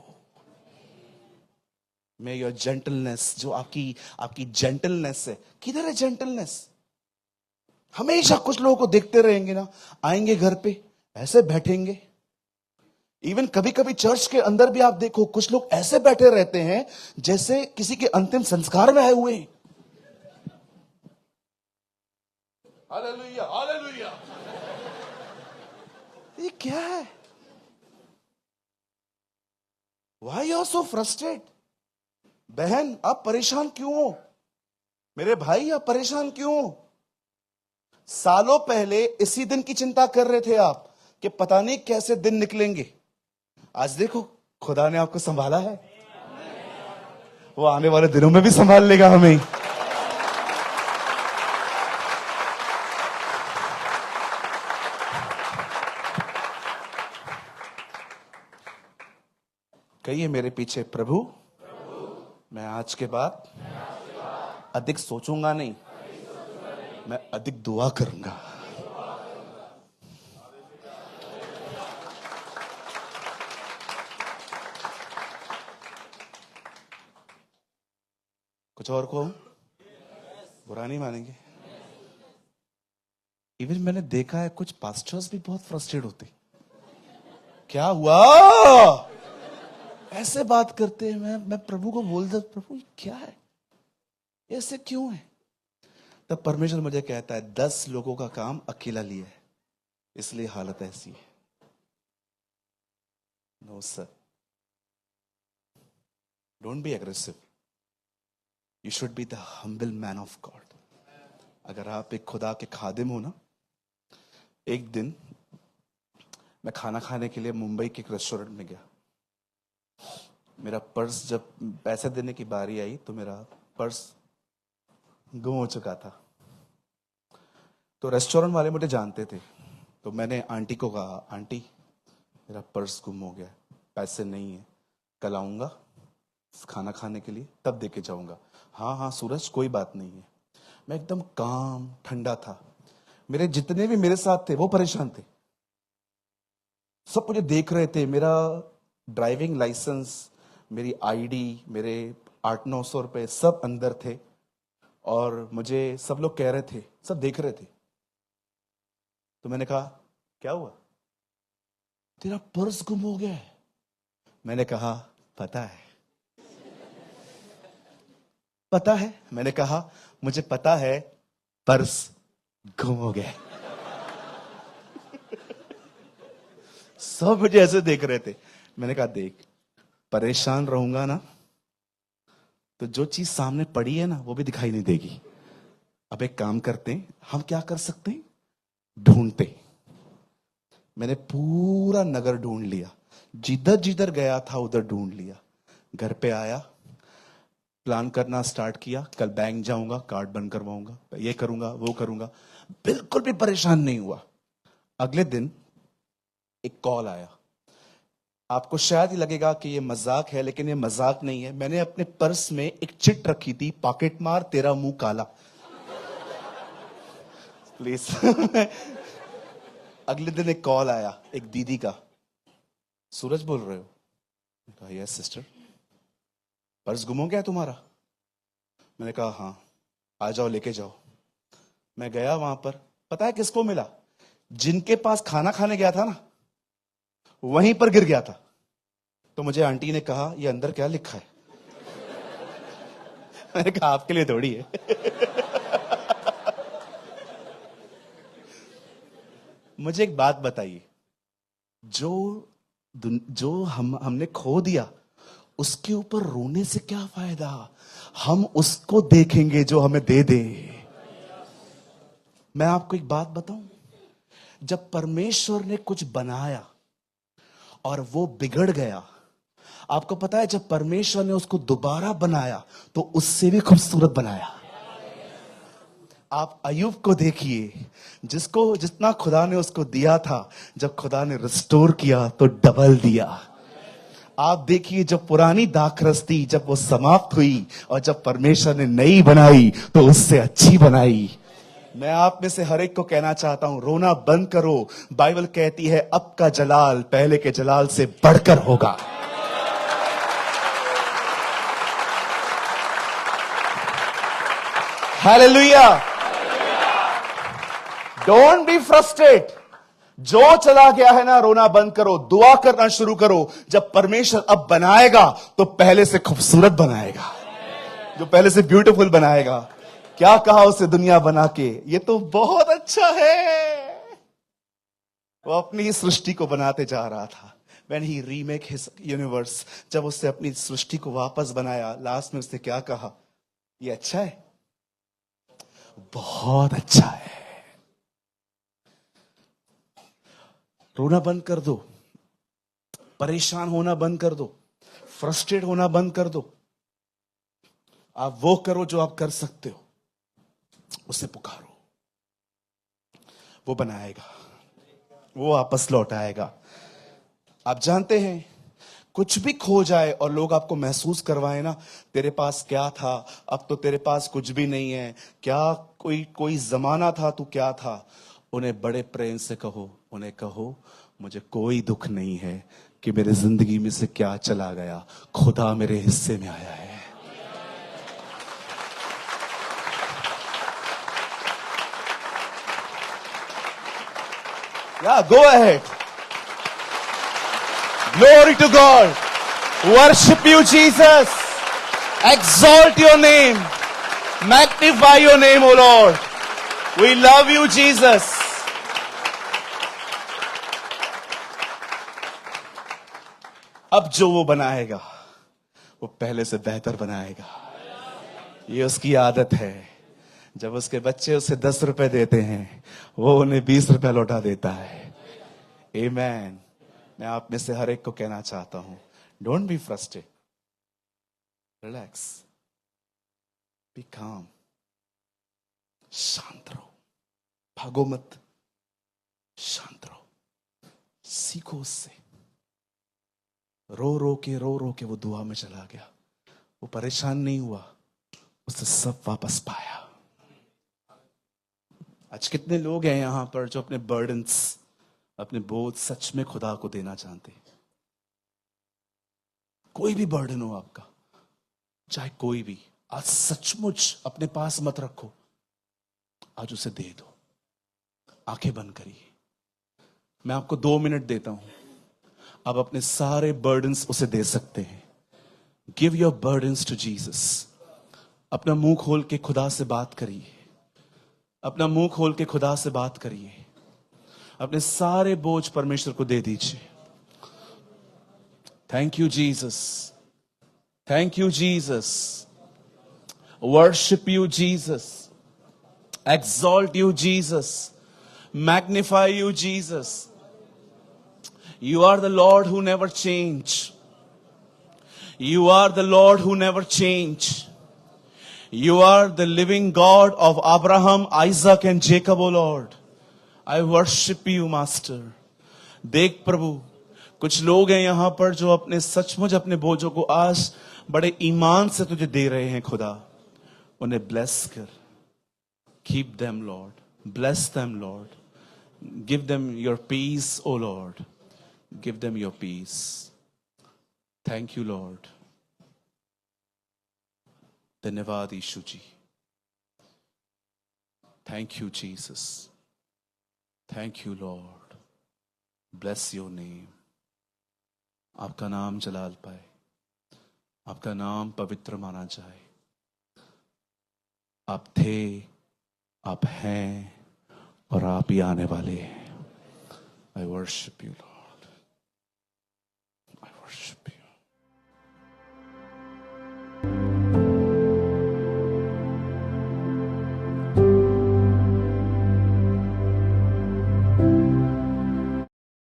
मे योर जेंटलनेस, जो आपकी आपकी जेंटलनेस है, किधर है जेंटलनेस? हमेशा कुछ लोगों को देखते रहेंगे ना, आएंगे घर पे ऐसे बैठेंगे। इवन कभी कभी चर्च के अंदर भी आप देखो, कुछ लोग ऐसे बैठे रहते हैं जैसे किसी के अंतिम संस्कार में आए हुए हैं। Hallelujah, hallelujah. ये क्या है? Why you are so frustrated? बहन आप परेशान क्यों हो? मेरे भाई आप परेशान क्यों हो? सालों पहले इसी दिन की चिंता कर रहे थे आप कि पता नहीं कैसे दिन निकलेंगे। आज देखो खुदा ने आपको संभाला है, वो आने वाले दिनों में भी संभाल लेगा हमें। कहिए मेरे पीछे, प्रभु मैं आज के बाद अधिक सोचूंगा नहीं, मैं अधिक दुआ करूंगा। कुछ और को बुरा नहीं मानेंगे। इवन मैंने देखा है कुछ पास्टर्स भी बहुत फ्रस्ट्रेट होते। क्या हुआ? ऐसे बात करते हैं। मैं प्रभु को बोलता, प्रभु ये क्या है, ऐसे क्यों है? तब परमेश्वर मुझे कहता है 10 लोगों का काम अकेला लिया है, इसलिए हालत ऐसी है। No sir, don't be aggressive, you should be the humble man of God. अगर आप एक खुदा के खादिम हो ना, एक दिन मैं खाना खाने के लिए मुंबई के एक रेस्टोरेंट में गया। मेरा पर्स, जब पैसे देने की बारी आई तो मेरा पर्स गुम हो चुका था। तो रेस्टोरेंट वाले मुझे जानते थे, तो मैंने आंटी को कहा, आंटी मेरा पर्स गुम हो गया, पैसे नहीं है, कल आऊँगा खाना खाने के लिए, तब दे के जाऊँगा। हाँ हाँ सूरज कोई बात नहीं है। मैं एकदम काम ठंडा था। मेरे जितने भी मेरे साथ थे वो परेशान थे, सब मुझे देख रहे थे। मेरा ड्राइविंग लाइसेंस, मेरी आईडी, मेरे 800-900 रुपए सब अंदर थे, और मुझे सब लोग कह रहे थे, सब देख रहे थे। तो मैंने कहा क्या हुआ? तेरा पर्स गुम हो गया है। मैंने कहा पता है, पता है। मैंने कहा मुझे पता है पर्स गुम हो गया। सब मुझे ऐसे देख रहे थे। मैंने कहा देख, परेशान रहूंगा ना तो जो चीज सामने पड़ी है ना वो भी दिखाई नहीं देगी। अब एक काम करते हैं, हम क्या कर सकते हैं, ढूंढते। मैंने पूरा नगर ढूंढ लिया, जिधर जिधर गया था उधर ढूंढ लिया। घर पे आया, प्लान करना स्टार्ट किया, कल बैंक जाऊंगा, कार्ड बंद करवाऊंगा, ये करूंगा वो करूंगा। बिल्कुल भी परेशान नहीं हुआ। अगले दिन एक कॉल आया। आपको शायद ही लगेगा कि ये मजाक है, लेकिन ये मजाक नहीं है। मैंने अपने पर्स में एक चिट रखी थी, पॉकेट मार तेरा मुंह काला। प्लीज। अगले दिन एक कॉल आया एक दीदी का, सूरज बोल रहे हो? कहा यस सिस्टर। पर्स गुम हो गया तुम्हारा? मैंने कहा हाँ, आ जाओ लेके जाओ। मैं गया वहां पर, पता है किसको मिला? जिनके पास खाना खाने गया था ना, वहीं पर गिर गया था। तो मुझे आंटी ने कहा ये अंदर क्या लिखा है? मैंने कहा आपके लिए थोड़ी है। मुझे एक बात बताइए, जो हमने खो दिया उसके ऊपर रोने से क्या फायदा? हम उसको देखेंगे जो हमें दे दे। मैं आपको एक बात बताऊं, जब परमेश्वर ने कुछ बनाया और वो बिगड़ गया, आपको पता है जब परमेश्वर ने उसको दोबारा बनाया तो उससे भी खूबसूरत बनाया। आप अय्यूब को देखिए, जिसको जितना खुदा ने उसको दिया था, जब खुदा ने रिस्टोर किया तो डबल दिया। आप देखिए, जब पुरानी दाखरस्ती जब वो समाप्त हुई और जब परमेश्वर ने नई बनाई तो उससे अच्छी बनाई। मैं आप में से हर एक को कहना चाहता हूं, रोना बंद करो। बाइबल कहती है अब का जलाल पहले के जलाल से बढ़कर होगा। हालेलुया। Don't be frustrate. जो चला गया है ना, रोना बंद करो, दुआ करना शुरू करो। जब परमेश्वर अब बनाएगा तो पहले से खूबसूरत बनाएगा, जो पहले से ब्यूटीफुल बनाएगा। क्या कहा उसे दुनिया बना के, ये तो बहुत अच्छा है। वो अपनी सृष्टि को बनाते जा रहा था। When he remake his universe, जब उसने अपनी सृष्टि को वापस बनाया, लास्ट में उसने क्या कहा? ये अच्छा है, बहुत अच्छा है। रोना बंद कर दो, परेशान होना बंद कर दो, फ्रस्ट्रेट होना बंद कर दो। आप वो करो जो आप कर सकते हो, उसे पुकारो। वो बनाएगा, वो वापस लौट आएगा। आप जानते हैं, कुछ भी खो जाए और लोग आपको महसूस करवाएं ना, तेरे पास क्या था, अब तो तेरे पास कुछ भी नहीं है, क्या कोई जमाना था, तू क्या था। उन्हें बड़े प्रेम से कहो, उन्हें कहो मुझे कोई दुख नहीं है कि मेरे जिंदगी में से क्या चला गया, खुदा मेरे हिस्से में आया है। Yeah, go ahead. Glory to God. Worship you, Jesus. Exalt your name. Magnify your name, O Lord. We love you, Jesus. अब जो वो बनाएगा वो पहले से बेहतर बनाएगा। ये उसकी आदत है। जब उसके बच्चे उसे 10 रुपए देते हैं, वो उन्हें 20 रुपए लौटा देता है। आमेन। मैं आप में से हर एक को कहना चाहता हूं, don't be frustrated, relax, be calm, शांत रहो, भागो मत, शांत रहो, सीखो उससे। रो रो के वो दुआ में चला गया, वो परेशान नहीं हुआ, उससे सब वापस पाया। आज कितने लोग हैं यहां पर जो अपने बर्डन्स, अपने बोझ सच में खुदा को देना चाहते हैं। कोई भी बर्डन हो आपका, चाहे कोई भी, आज सचमुच अपने पास मत रखो, आज उसे दे दो। आंखें बंद करिए, मैं आपको 2 मिनट देता हूं। आप अपने सारे बर्डन्स उसे दे सकते हैं। Give your burdens to Jesus. अपना मुंह खोल के खुदा से बात करिए, अपना मुंह खोल के खुदा से बात करिए। अपने सारे बोझ परमेश्वर को दे दीजिए। Thank you, Jesus. Thank you, Jesus. Worship you, Jesus. Exalt you, Jesus. Magnify you, Jesus. You are the Lord who never change. You are the Lord who never change. You are the living God of Abraham, Isaac and Jacob, O Lord. I worship you, Master. देख प्रभु, कुछ लोग हैं यहां पर जो अपने सचमुच अपने बोझों को आज बड़े ईमान से तुझे दे रहे हैं खुदा. उन्हें ब्लेस कर. Keep them, Lord. Bless them, Lord. Give them your peace, O Lord. Give them your peace. Thank you, Lord. धन्यवाद यीशु जी. Thank you, Jesus. Thank you, Lord. Bless your name. आपका नाम जलाल पाए. आपका नाम पवित्र माना जाए. आप थे, आप हैं और आप ही आने वाले हैं. I worship you, Lord.